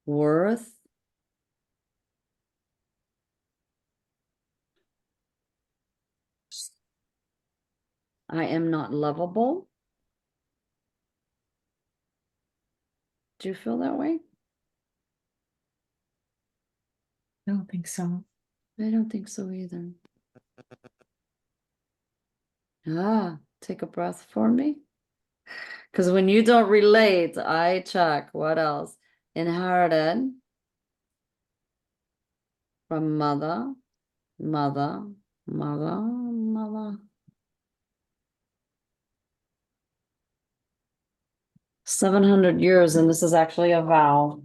Worth. I am not lovable. Do you feel that way? I don't think so. I don't think so either. Take a breath for me. Because when you don't relate, I check. What else? Inherited from mother, mother, mother, mother. 700 years, and this is actually a vow.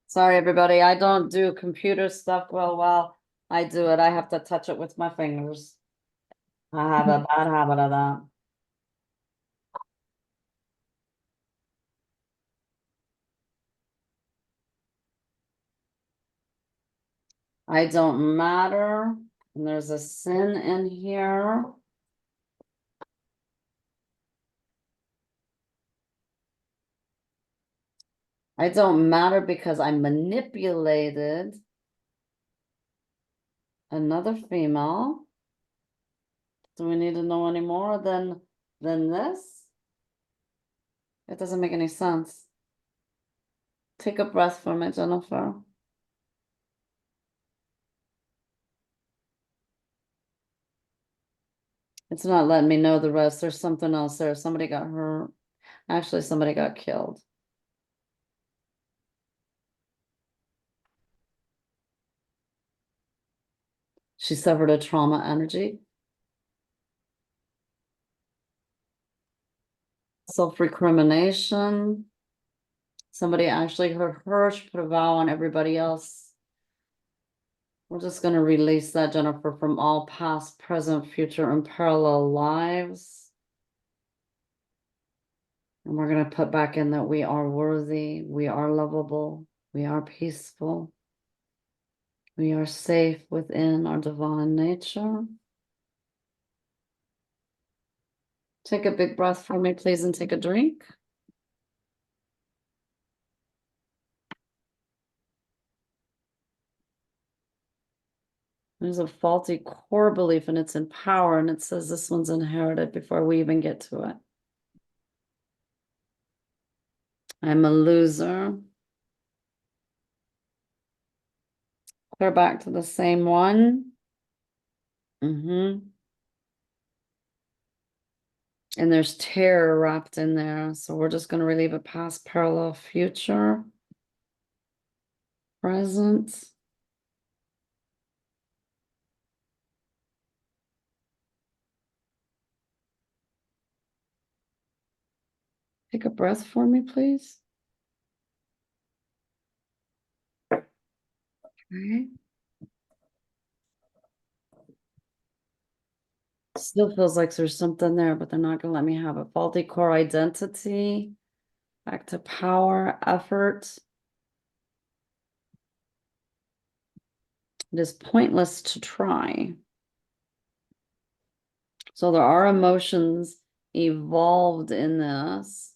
Sorry, everybody. I don't do computer stuff well. I do it. I have to touch it with my fingers. I have a bad habit of that. I don't matter. And there's a sin in here. I don't matter because I manipulated another female. Do we need to know any more than this? It doesn't make any sense. Take a breath for me, Jennifer. It's not letting me know the rest. There's something else there. Somebody got hurt. Actually, somebody got killed. She suffered a trauma energy. Self-recrimination. Somebody actually hurt her. She put a vow on everybody else. We're just going to release that, Jennifer, from all past, present, future, and parallel lives. And we're going to put back in that we are worthy, we are lovable, we are peaceful, we are safe within our divine nature. Take a big breath for me, please, and take a drink. There's a faulty core belief and it's in power, and it says this one's inherited before we even get to it. I'm a loser. Clear back to the same one. And there's terror wrapped in there. So we're just going to relieve a past, parallel, future, present. Take a breath for me, please. Okay. Still feels like there's something there, but they're not going to let me have it. Faulty core identity. Back to power, effort. It is pointless to try. So there are emotions evolved in this.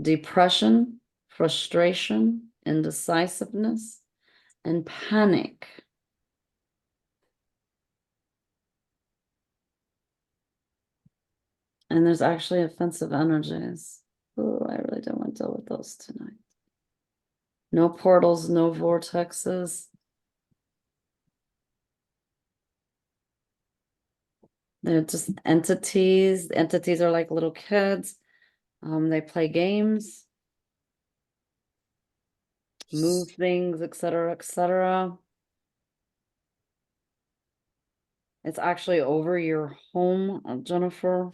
Depression, frustration, indecisiveness, and panic. And there's actually offensive energies. Oh, I really don't want to deal with those tonight. No portals, no vortexes. They're just entities. Entities are like little kids. They play games, move things, etc., etc. It's actually over your home, Jennifer.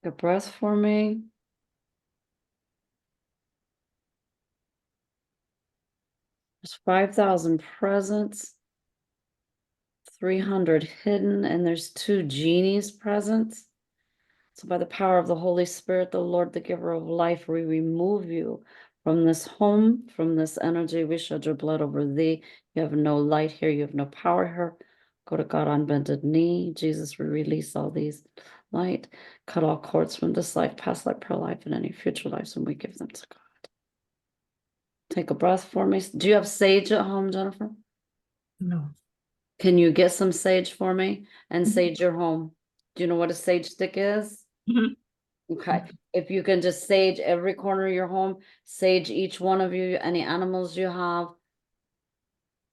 Take a breath for me. There's 5,000 presents, 300 hidden, and there's 2 genies present. So by the power of the Holy Spirit, the Lord, the giver of life, we remove you from this home, from this energy. We shed your blood over thee. You have no light here. You have no power here. Go to God on bended knee. Jesus, we release all these light. Cut all cords from this life, past life, prayer life, and any future lives, and we give them to God. Take a breath for me. Do you have sage at home, Jennifer? No. Can you get some sage for me and Mhm. sage your home? Do you know what a sage stick is? Mhm. Okay, if you can just sage every corner of your home, sage each one of you, any animals you have,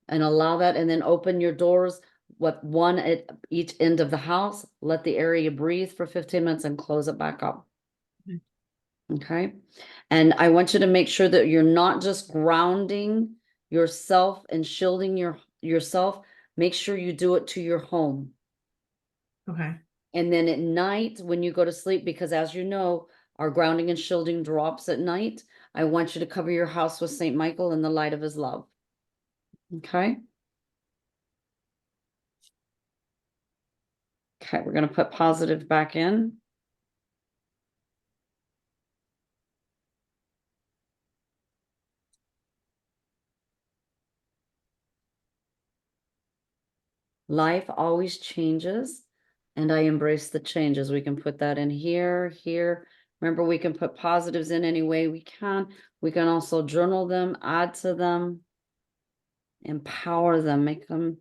and allow that, and then open your doors, one at each end of the house, let the area breathe for 15 minutes and close it back up. Mhm. Okay, and I want you to make sure that you're not just grounding yourself and shielding yourself. Make sure you do it to your home. Okay. And then at night, when you go to sleep, because as you know, our grounding and shielding drops at night, I want you to cover your house with St. Michael and the light of his love. Okay? Okay, we're going to put positive back in. Life always changes, and I embrace the changes. We can put that in here, here. Remember, we can put positives in any way we can. We can also journal them, add to them, empower them, make them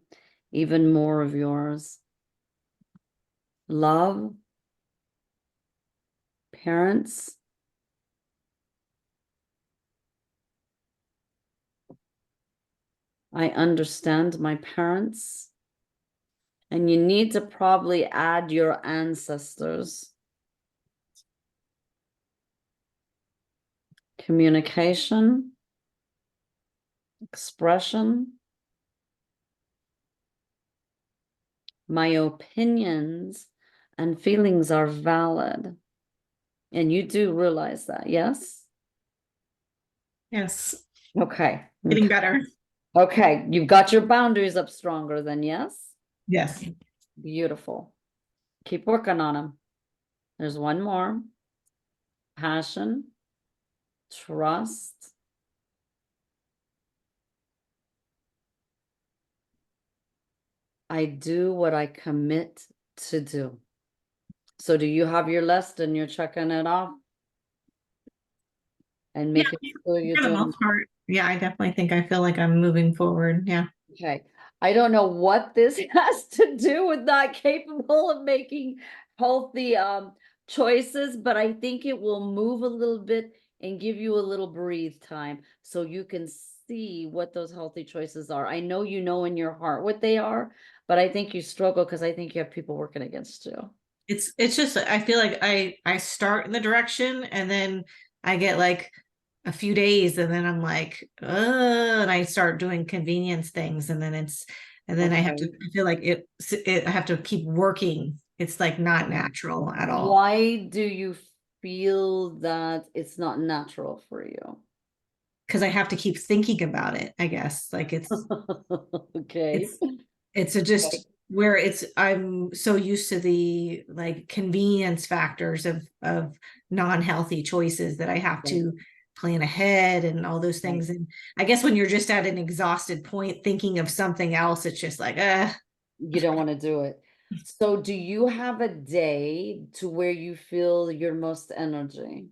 even more of yours. Love, parents, I understand my parents. And you need to probably add your ancestors. Communication, expression. My opinions and feelings are valid. And you do realize that, yes? Yes. Okay. Getting better. Okay, you've got your boundaries up stronger then, yes? Yes. Beautiful. Keep working on them. There's one more. Passion, trust. I do what I commit to do. So do you have your list and you're checking it off? And making sure you're For the doing. most part. Yeah, I definitely think I feel like I'm moving forward. Yeah. Okay, I don't know what this has to do with not capable of making healthy choices, but I think it will move a little bit and give you a little breathe time so you can see what those healthy choices are. I know you know in your heart what they are, but I think you struggle because I think you have people working against you. It's just I feel like I start in the direction and then I get like a few days and then I'm like, and I start doing convenience things and then I have to Okay. I feel like I have to keep working. It's like not natural at all. Why do you feel that it's not natural for you? Because I have to keep thinking about it, I guess. Like Okay. it's just where I'm so used to the like convenience factors of non-healthy choices that I have to plan ahead and all those things. And I guess when you're just at an exhausted point thinking of something else, it's just like, You don't want to do it. So do you have a day to where you feel your most energy?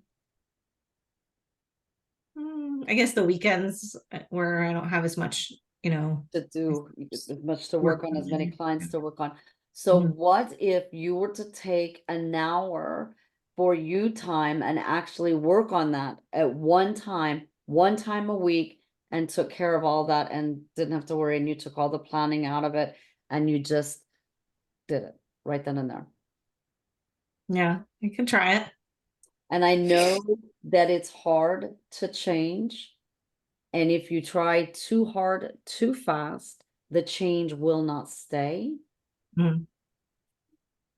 I guess the weekends where I don't have as much, To do as much to work work on, as many on. clients to work on. So Mhm. what if you were to take an hour for you time and actually work on that at one time a week, and took care of all that and didn't have to worry, and you took all the planning out of it and you just did it right then and there. Yeah, I can try it. And I know that it's hard to change. And if you try too hard, too fast, the change will not stay. Mhm.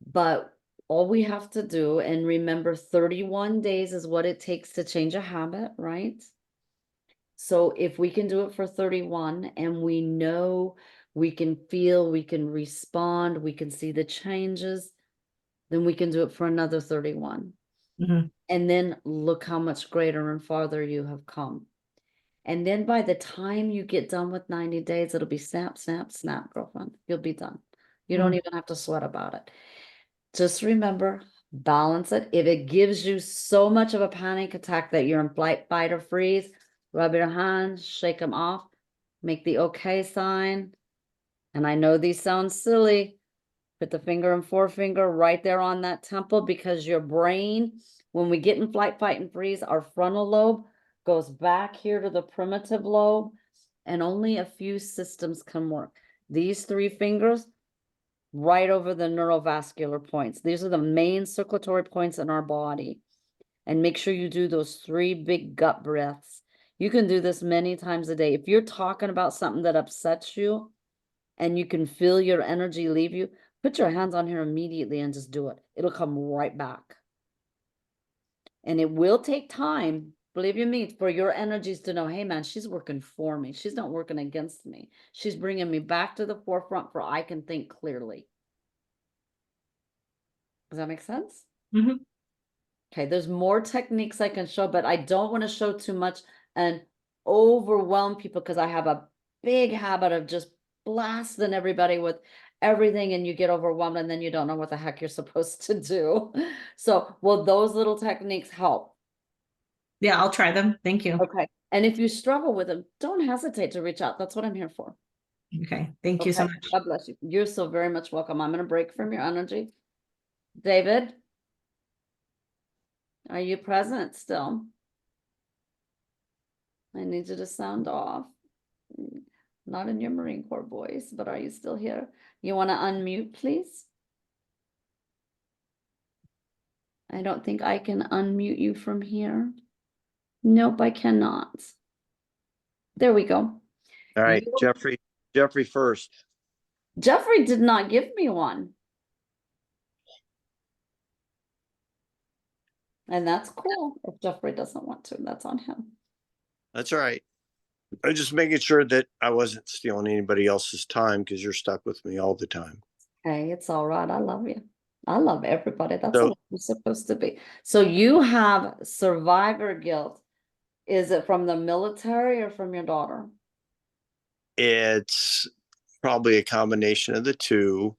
But all we have to do, and remember, 31 days is what it takes to change a habit, right? So if we can do it for 31 and we know we can feel, we can respond, we can see the changes, then we can do it for another 31. Mhm. And then look how much greater and farther you have come. And then by the time you get done with 90 days, it'll be snap, snap, snap, girlfriend. You'll be done. You don't even have to sweat about it. Just remember, balance it. If it gives you so much of a panic attack that you're in flight, fight, or freeze, rub your hands, shake them off, make the okay sign. And I know these sound silly. Put the finger and forefinger right there on that temple, because your brain, when we get in flight, fight, and freeze, our frontal lobe goes back here to the primitive lobe, and only a few systems can work. These 3 fingers right over the neurovascular points. These are the main circulatory points in our body. And make sure you do those 3 big gut breaths. You can do this many times a day. If you're talking about something that upsets you and you can feel your energy leave you, put your hands on here immediately and just do it. It'll come right back. And it will take time, believe you me, for your energies to know, hey man, she's working for me. She's not working against me. She's bringing me back to the forefront for I can think clearly. Does that make sense? Mhm. Okay, there's more techniques I can show, but I don't want to show too much and overwhelm people, because I have a big habit of just blasting everybody with everything, and you get overwhelmed and then you don't know what the heck you're supposed to do. So will those little techniques help? Yeah, I'll try them. Thank you. Okay. And if you struggle with them, don't hesitate to reach out. That's what I'm here for. Okay. Thank you so Okay. much. God bless you. You're so very much welcome. I'm going to break from your energy. David, are you present still? I need you to sound off. Not in your Marine Corps voice, but are you still here? You want to unmute, please? I don't think I can unmute you from here. Nope, I cannot. There we go. All right, You- Jeffrey first. Jeffrey did not give me one. And that's cool. If Jeffrey doesn't want to, that's on him. That's all right. I'm just making sure that I wasn't stealing anybody else's time, because you're stuck with me all the time. Hey, it's all right. I love you. I love everybody. That's So- what you're supposed to be. So you have survivor guilt. Is it from the military or from your daughter? It's probably a combination of the two.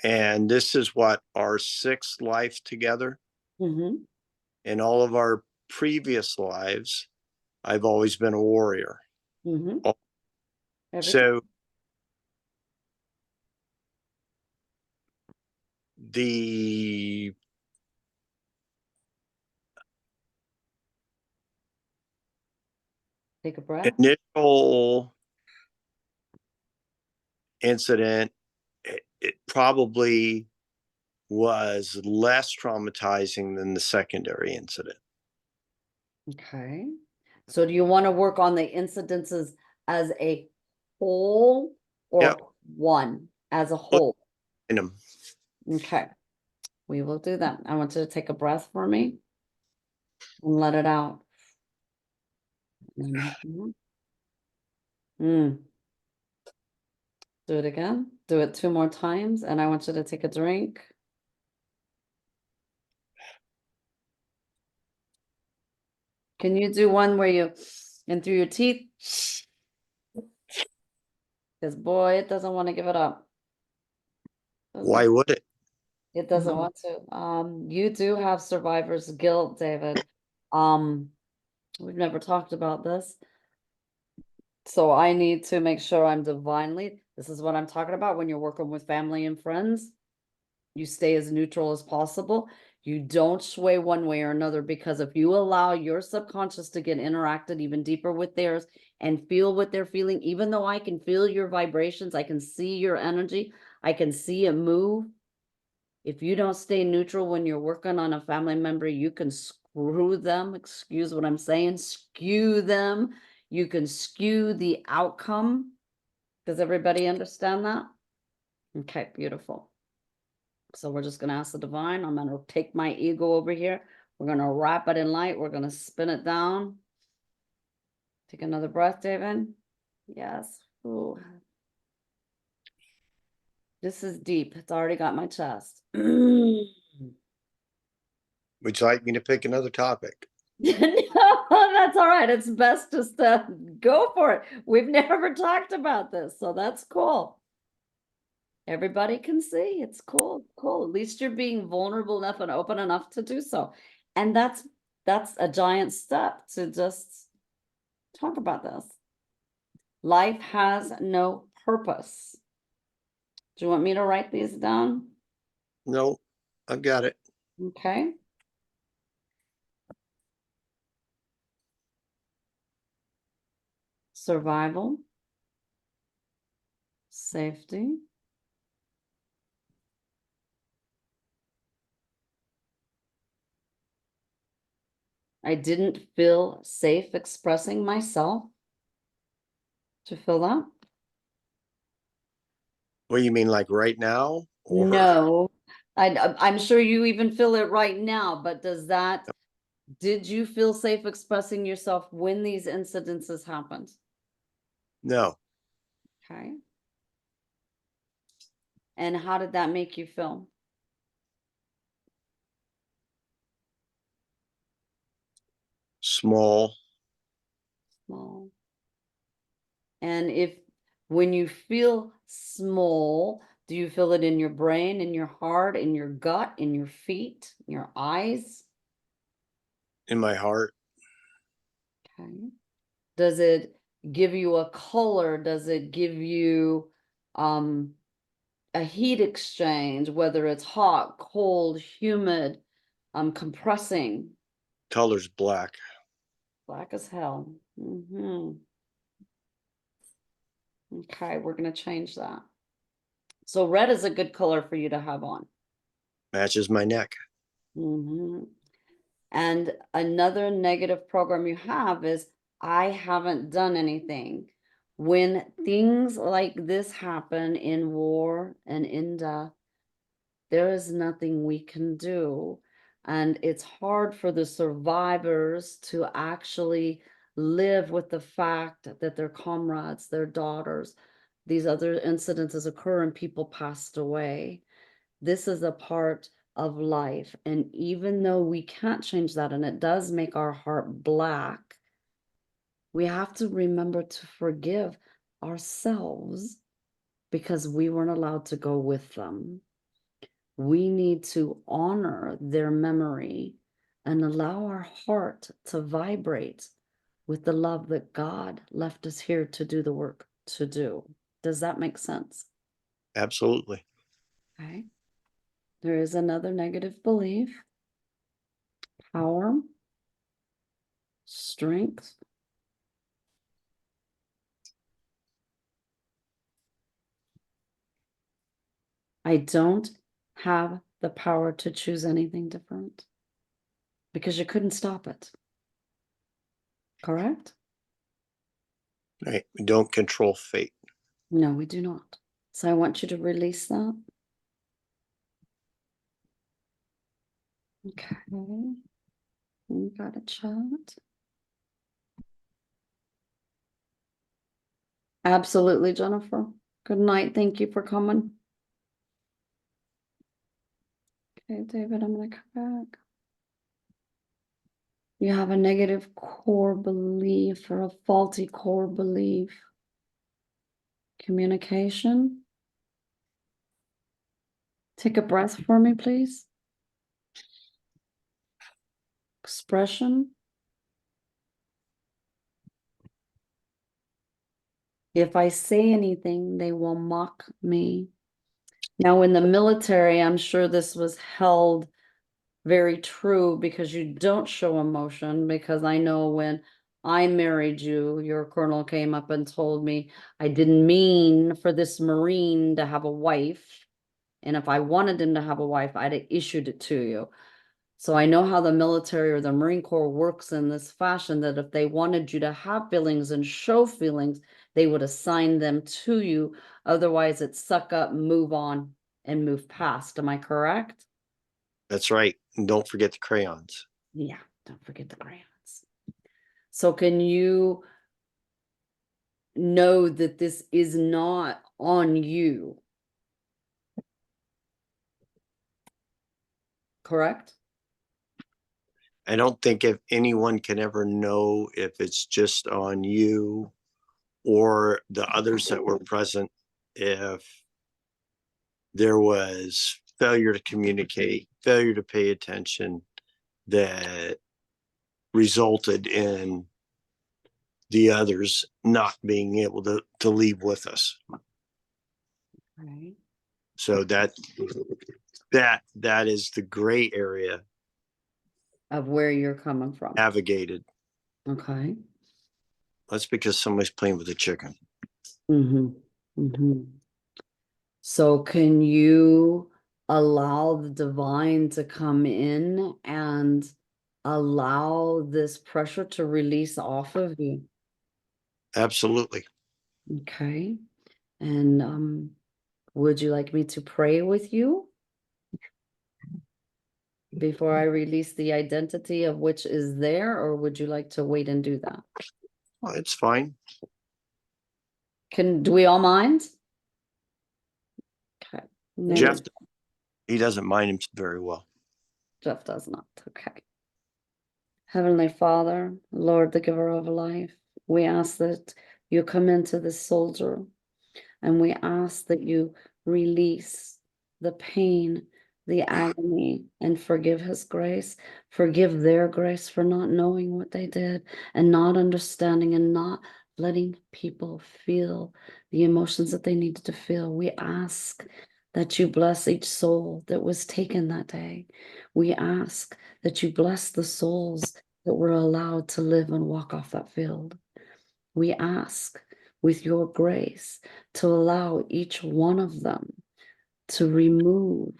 And this is what, our 6th life together. Mm-hmm. In all of our previous lives, I've always been a warrior. Mm-hmm. So the Take a breath. initial incident, it probably was less traumatizing than the secondary incident. Okay. So do you want to work on the incidences as a whole, or Yep. one as a whole? In them. Okay. We will do that. I want you to take a breath for me and let it out. Do it again. Do it 2 more times. And I want you to take a drink. Can you do one where you in through your teeth? Because boy, it doesn't want to give it up. Why would it? It doesn't want to. You do have survivor's guilt, David. We've never talked about this. So I need to make sure I'm divinely, this is what I'm talking about when you're working with family and friends. You stay as neutral as possible. You don't sway one way or another, because if you allow your subconscious to get interacted even deeper with theirs and feel what they're feeling, even though I can feel your vibrations, I can see your energy, I can see it move. If you don't stay neutral when you're working on a family member, you can screw them, excuse what I'm saying, skew them. You can skew the outcome. Does everybody understand that? Okay, beautiful. So we're just going to ask the divine. I'm going to take my ego over here. We're going to wrap it in light. We're going to spin it down. Take another breath, David. Yes. Ooh. This is deep. It's already got my chest. Would you like me to pick another topic? No, that's all right. It's best just to go for it. We've never talked about this, so that's cool. Everybody can see. It's cool. Cool. At least you're being vulnerable enough and open enough to do so. And that's a giant step to just talk about this. Life has no purpose. Do you want me to write these down? No, I've got it. Okay. Survival, safety, I didn't feel safe expressing myself. To feel that? What do you mean, like right now? Or No, I'm sure you even feel it right now, but did you feel safe expressing yourself when these incidences happened? no, Okay. And how did that make you feel? small, Small. And when you feel small, do you feel it in your brain, in your heart, in your gut, in your feet, your eyes? in my heart, Okay. Does it give you a color? Does it give you a heat exchange, whether it's hot, cold, humid, compressing? color's black. Black as hell. Okay, we're going to change that. So red is a good color for you to have on. Matches my neck. And another negative program you have is, I haven't done anything. When things like this happen in war and in death, there is nothing we can do. And it's hard for the survivors to actually live with the fact that their comrades, their daughters, these other incidences occur and people passed away. This is a part of life. And even though we can't change that, and it does make our heart black, we have to remember to forgive ourselves because we weren't allowed to go with them. We need to honor their memory and allow our heart to vibrate with the love that God left us here to do the work to do. Does that make sense? Absolutely. Okay. There is another negative belief. Power, strength, I don't have the power to choose anything different because you couldn't stop it. Correct? Right. We don't control fate. No, we do not. So I want you to release that. Okay. We got a chat. Absolutely, Jennifer. Good night. Thank you for coming. Okay, David, I'm going to come back. You have a negative core belief or a faulty core belief. Communication. Take a breath for me, please. Expression. If I say anything, they will mock me. Now, in the military, I'm sure this was held very true because you don't show emotion. Because I know when I married you, your colonel came up and told me I didn't mean for this Marine to have a wife. And if I wanted him to have a wife, I'd have issued it to you. So I know how the military or the Marine Corps works in this fashion, that if they wanted you to have feelings and show feelings, they would assign them to you. Otherwise, it's suck up, move on, and move past. Am I correct? That's right. And don't forget the crayons. Yeah, don't forget the crayons. So can you know that this is not on you? Correct? I don't think if anyone can ever know if it's just on you or the others that were present, if there was failure to communicate, failure to pay attention that resulted in the others not being able to leave with us. Right. So that is the gray area Of where you're coming from. navigated. Okay. That's because somebody's playing with a chicken. Mm-hmm. Mm-hmm. So can you allow the divine to come in and allow this pressure to release off of you? Absolutely. Okay. And would you like me to pray with you before I release the identity of which is there, or would you like to wait and do that? Well, it's fine. Do we all mind? Okay. Jeff, he doesn't mind him very well. Jeff does not. Okay. Heavenly Father, Lord, the giver of life, we ask that you come into this soldier, and we ask that you release the pain, the agony, and forgive his grace. Forgive their grace for not knowing what they did and not understanding and not letting people feel the emotions that they needed to feel. We ask that you bless each soul that was taken that day. We ask that you bless the souls that were allowed to live and walk off that field. We ask with your grace to allow each one of them to remove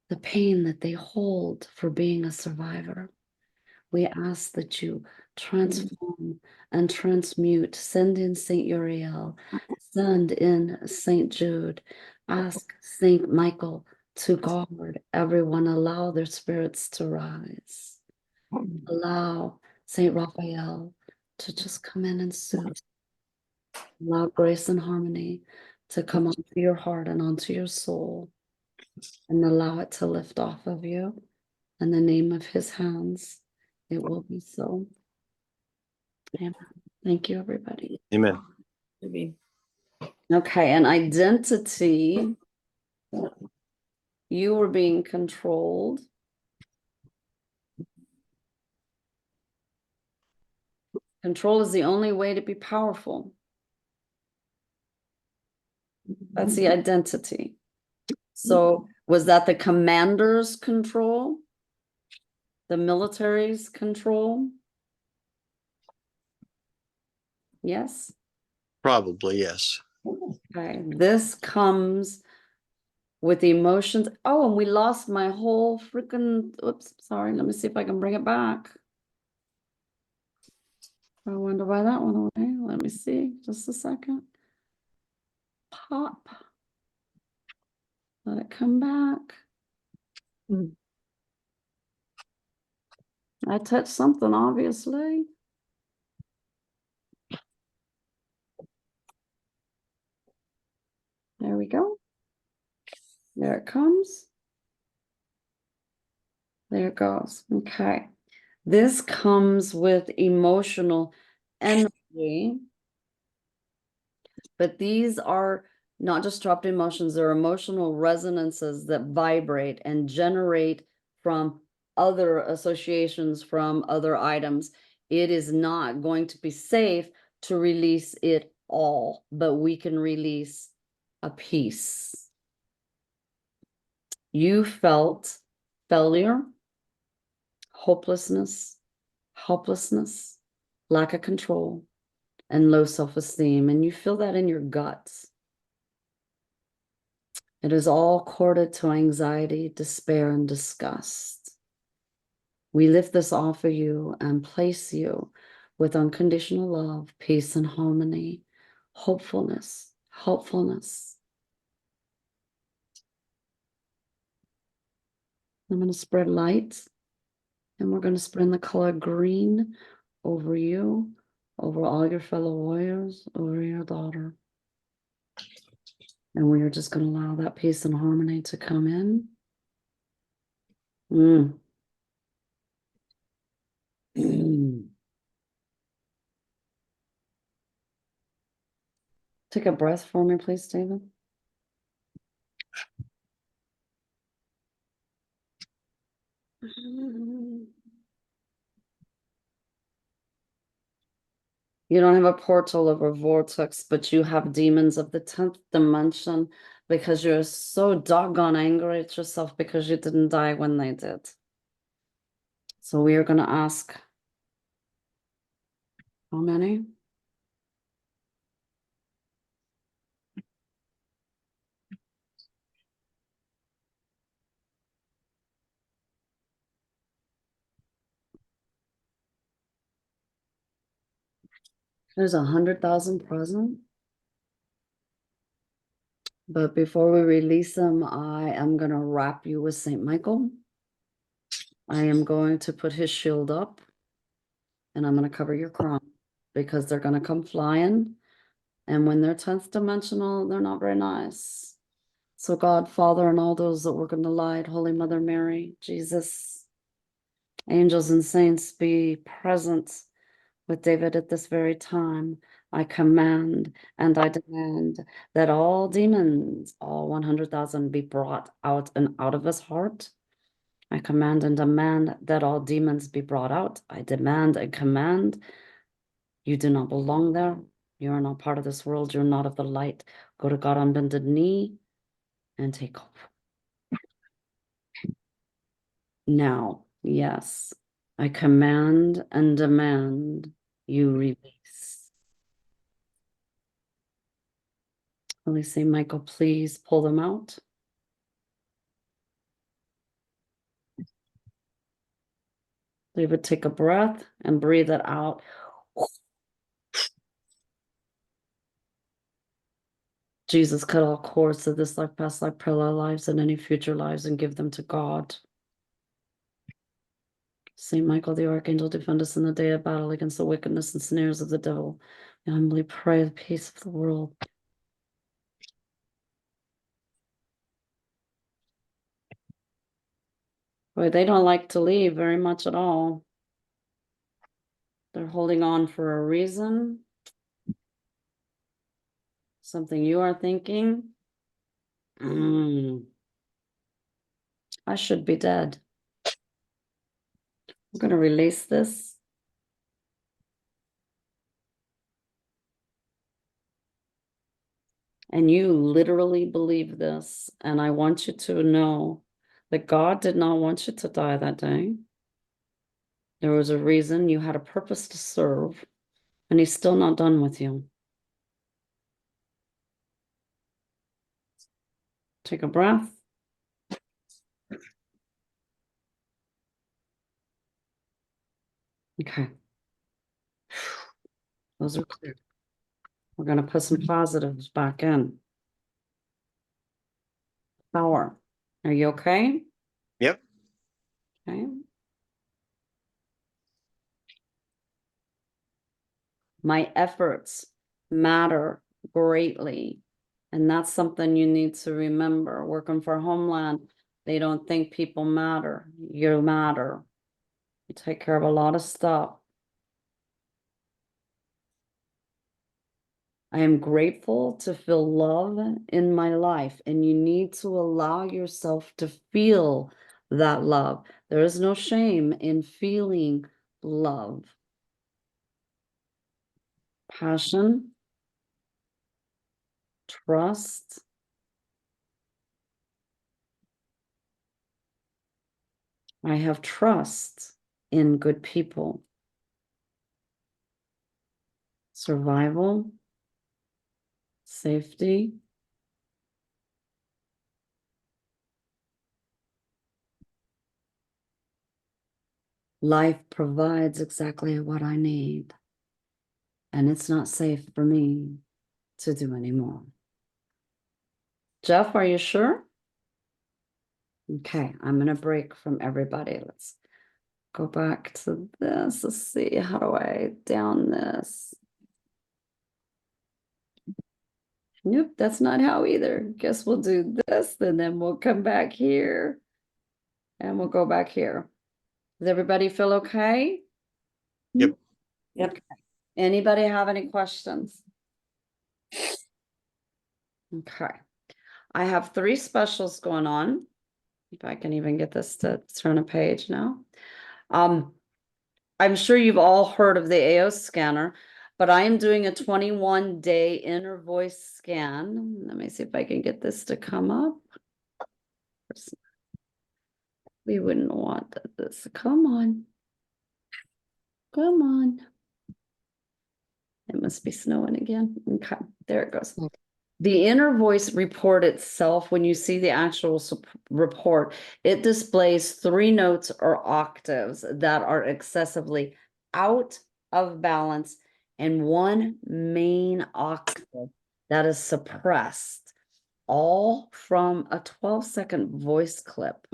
the pain that they hold for being a survivor. We ask that you transform and transmute. Send in Saint Uriel, send in Saint Jude, ask Saint Michael to guard everyone, allow their spirits to rise. Allow Saint Raphael to just come in and soothe. Allow grace and harmony to come onto your heart and onto your soul, and allow it to lift off of you. In the name of his hands, it will be so. Amen. Thank you, everybody. Amen. Okay, and identity. You were being controlled. Control is the only way to be powerful. That's the identity. So was that the commander's control? The military's control? Yes? Probably, yes. Okay, this comes with emotions. Oh, and we lost my whole freaking, oops, sorry. Let me see if I can bring it back. I wonder why that went away. Let me see, just a second. Pop. Let it come back. I touched something, obviously. There we go. There it comes. There it goes. Okay. This comes with emotional energy, but these are not just trapped emotions, they're emotional resonances that vibrate and generate from other associations, from other items. It is not going to be safe to release it all, but we can release a piece. You felt failure, hopelessness, helplessness, lack of control, and low self-esteem, and you feel that in your guts. It is all corded to anxiety, despair, and disgust. We lift this off of you and place you with unconditional love, peace, and harmony, hopefulness, helpfulness. I'm going to spread light, and we're going to spread the color green over you, over all your fellow warriors, over your daughter. And we are just going to allow that peace and harmony to come in. Take a breath for me, please, David. You don't have a portal of a vortex, but you have demons of the 10th dimension because you're so doggone angry at yourself because you didn't die when they did. So we are going to ask, how many? There's 100,000 present. But before we release them, I am going to wrap you with St. Michael. I am going to put his shield up, and I'm going to cover your crown because they're going to come flying. And when they're 10th dimensional, they're not very nice. So God, Father, and all those that work in the light, Holy Mother Mary, Jesus, angels and saints, be present with David at this very time. I command and I demand that all demons, all 100,000, be brought out and out of his heart. I command and demand that all demons be brought out. I demand and command, you do not belong there. You are not part of this world. You're not of the light. Go to God on bended knee and take over. Now, yes, I command and demand you release. Holy Saint Michael, please pull them out. David, take a breath and breathe it out. Jesus, cut all cords to this life, past life, parallel lives, and any future lives, and give them to God. Saint Michael, the Archangel, defend us in the day of battle against the wickedness and snares of the devil. I humbly pray the peace of the world. Boy, they don't like to leave very much at all. They're holding on for a reason. Something you are thinking. I should be dead. I'm going to release this. And you literally believe this. And I want you to know that God did not want you to die that day. There was a reason. You had a purpose to serve. And he's still not done with you. Take a breath. Okay. Those are clear. We're going to put some positives back in. Power. Are you okay? Yep. Okay. My efforts matter greatly. And that's something you need to remember. Working for Homeland, they don't think people matter. You matter. You take care of a lot of stuff. I am grateful to feel love in my life, and you need to allow yourself to feel that love. There is no shame in feeling love. Passion, trust. I have trust in good people. Survival, safety, life provides exactly what I need, and it's not safe for me to do anymore. Jeff, are you sure? Okay, I'm going to break from everybody. Let's go back to this. Let's see, how do I down this? Nope, that's not how either. Guess we'll do this, and then we'll come back here, and we'll go back here. Does everybody feel okay? Yep. Yep. Okay. Anybody have any questions? Okay. I have 3 specials going on. If I can even get this to turn a page now. I'm sure you've all heard of the AO scanner, but I am doing a 21-day inner voice scan. Let me see if I can get this to come up. We wouldn't want this. Come on. Come on. It must be snowing again. Okay, there it goes. The inner voice report itself, when you see the actual report, it displays 3 notes or octaves that are excessively out of balance and 1 main octave that is suppressed, all from a 12-second voice clip.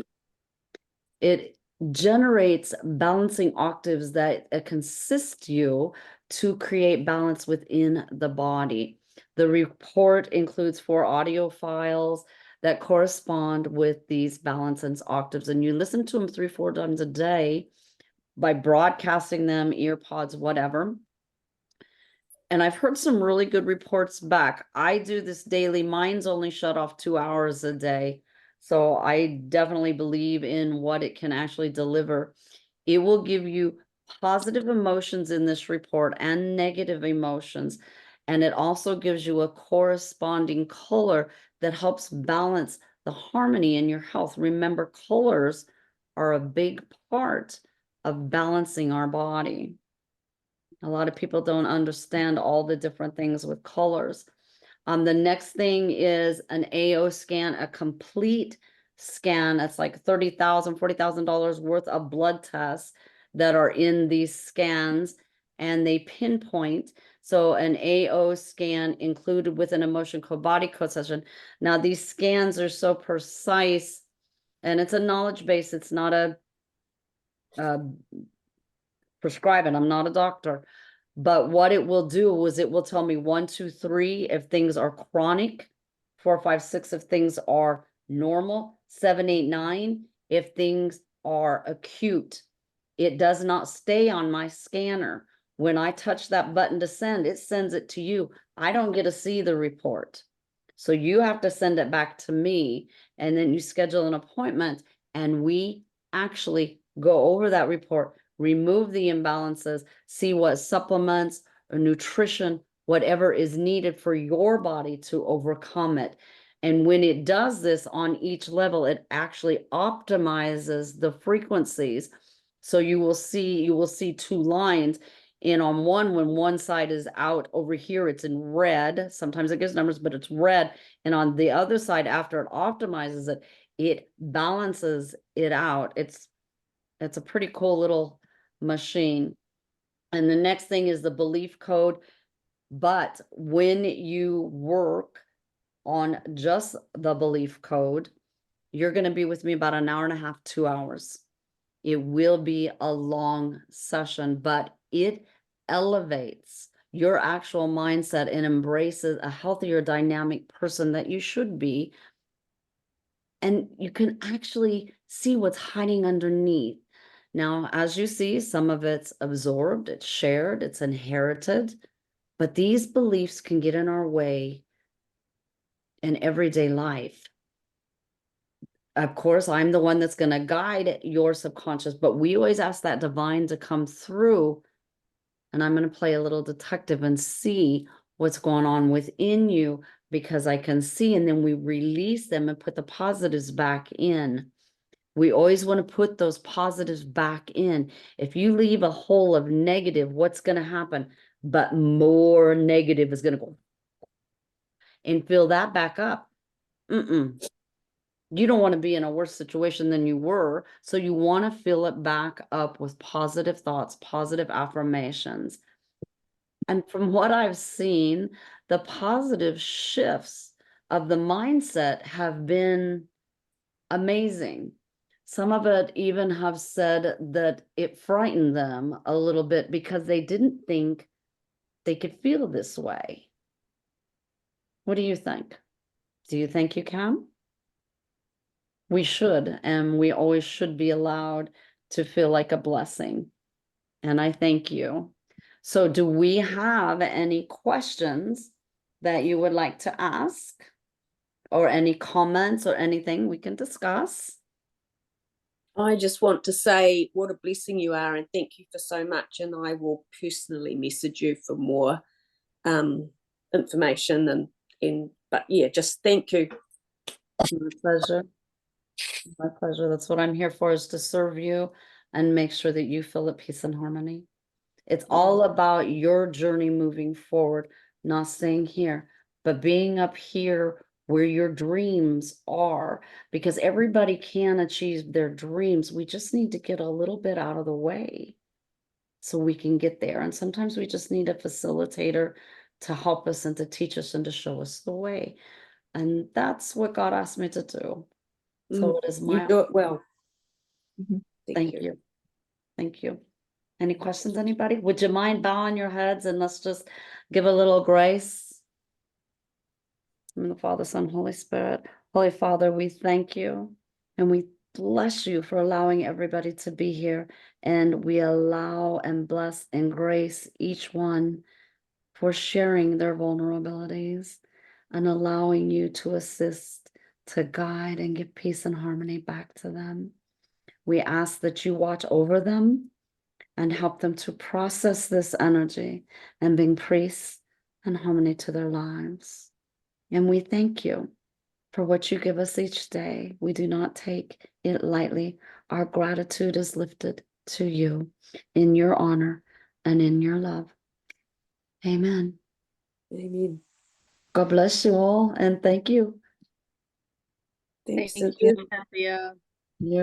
It generates balancing octaves that consist you to create balance within the body. The report includes 4 audio files that correspond with these balance and octaves, and you listen to them 3-4 times a day by broadcasting them, ear pods, whatever. And I've heard some really good reports back. I do this daily. Mine's only shut off 2 hours a day. So I definitely believe in what it can actually deliver. It will give you positive emotions in this report and negative emotions. And it also gives you a corresponding color that helps balance the harmony in your health. Remember, colors are a big part of balancing our body. A lot of people don't understand all the different things with colors. The next thing is an AO scan, a complete scan. That's like $30,000, $40,000 worth of blood tests that are in these scans, and they pinpoint. So an AO scan included with an emotion code, body code session. Now these scans are so precise, and it's a knowledge base. It's not a prescribing. I'm not a doctor. But what it will do is it will tell me 1, 2, 3 if things are chronic, 4, 5, 6 if things are normal, 7, 8, 9 if things are acute. It does not stay on my scanner. When I touch that button to send, it sends it to you. I don't get to see the report. So you have to send it back to me, and then you schedule an appointment, and we actually go over that report, remove the imbalances, see what supplements or nutrition, whatever is needed for your body to overcome it. And when it does this on each level, it actually optimizes the frequencies. So you will see 2 lines. And on one, when one side is out over here, it's in red. Sometimes it gives numbers, but it's red. And on the other side, after it optimizes it, it balances it out. It's a pretty cool little machine. And the next thing is the belief code. But when you work on just the belief code, you're going to be with me about an hour and a half, 2 hours. It will be a long session, but it elevates your actual mindset and embraces a healthier, dynamic person that you should be. And you can actually see what's hiding underneath. Now, as you see, some of it's absorbed, it's shared, it's inherited, but these beliefs can get in our way in everyday life. Of course, I'm the one that's going to guide your subconscious, but we always ask that divine to come through. And I'm going to play a little detective and see what's going on within you because I can see, and then we release them and put the positives back in. We always want to put those positives back in. If you leave a hole of negative, what's going to happen? But more negative is going to go and fill that back up. You don't want to be in a worse situation than you were. So you want to fill it back up with positive thoughts, positive affirmations. And from what I've seen, the positive shifts of the mindset have been amazing. Some of it even have said that it frightened them a little bit because they didn't think they could feel this way. What do you think? Do you think you can? We should, and we always should be allowed to feel like a blessing. And I thank you. So do we have any questions that you would like to ask? Or any comments or anything we can discuss? I just want to say what a blessing you are, and thank you for so much. And I will personally message you for more information but yeah, just thank you. My pleasure. My pleasure. That's what I'm here for, is to serve you and make sure that you feel at peace and harmony. It's all about your journey moving forward, not staying here, but being up here where your dreams are, because everybody can achieve their dreams. We just need to get a little bit out of the way so we can get there. And sometimes we just need a facilitator to help us and to teach us and to show us the way. And that's what God asked me to do. So it is You my do it well. thank you. Thank you. Any questions, anybody? Would you mind bowing your heads and let's just give a little grace? In the Father, Son, Holy Spirit. Holy Father, we thank you and we bless you for allowing everybody to be here. And we allow and bless and grace each one for sharing their vulnerabilities and allowing you to assist, to guide and give peace and harmony back to them. We ask that you watch over them and help them to process this energy and bring peace and harmony to their lives. And we thank you for what you give us each day. We do not take it lightly. Our gratitude is lifted to you in your honor and in your love. Amen. Amen. God bless you all and thank you. Thanks, Thank Cynthia. you, Cynthia.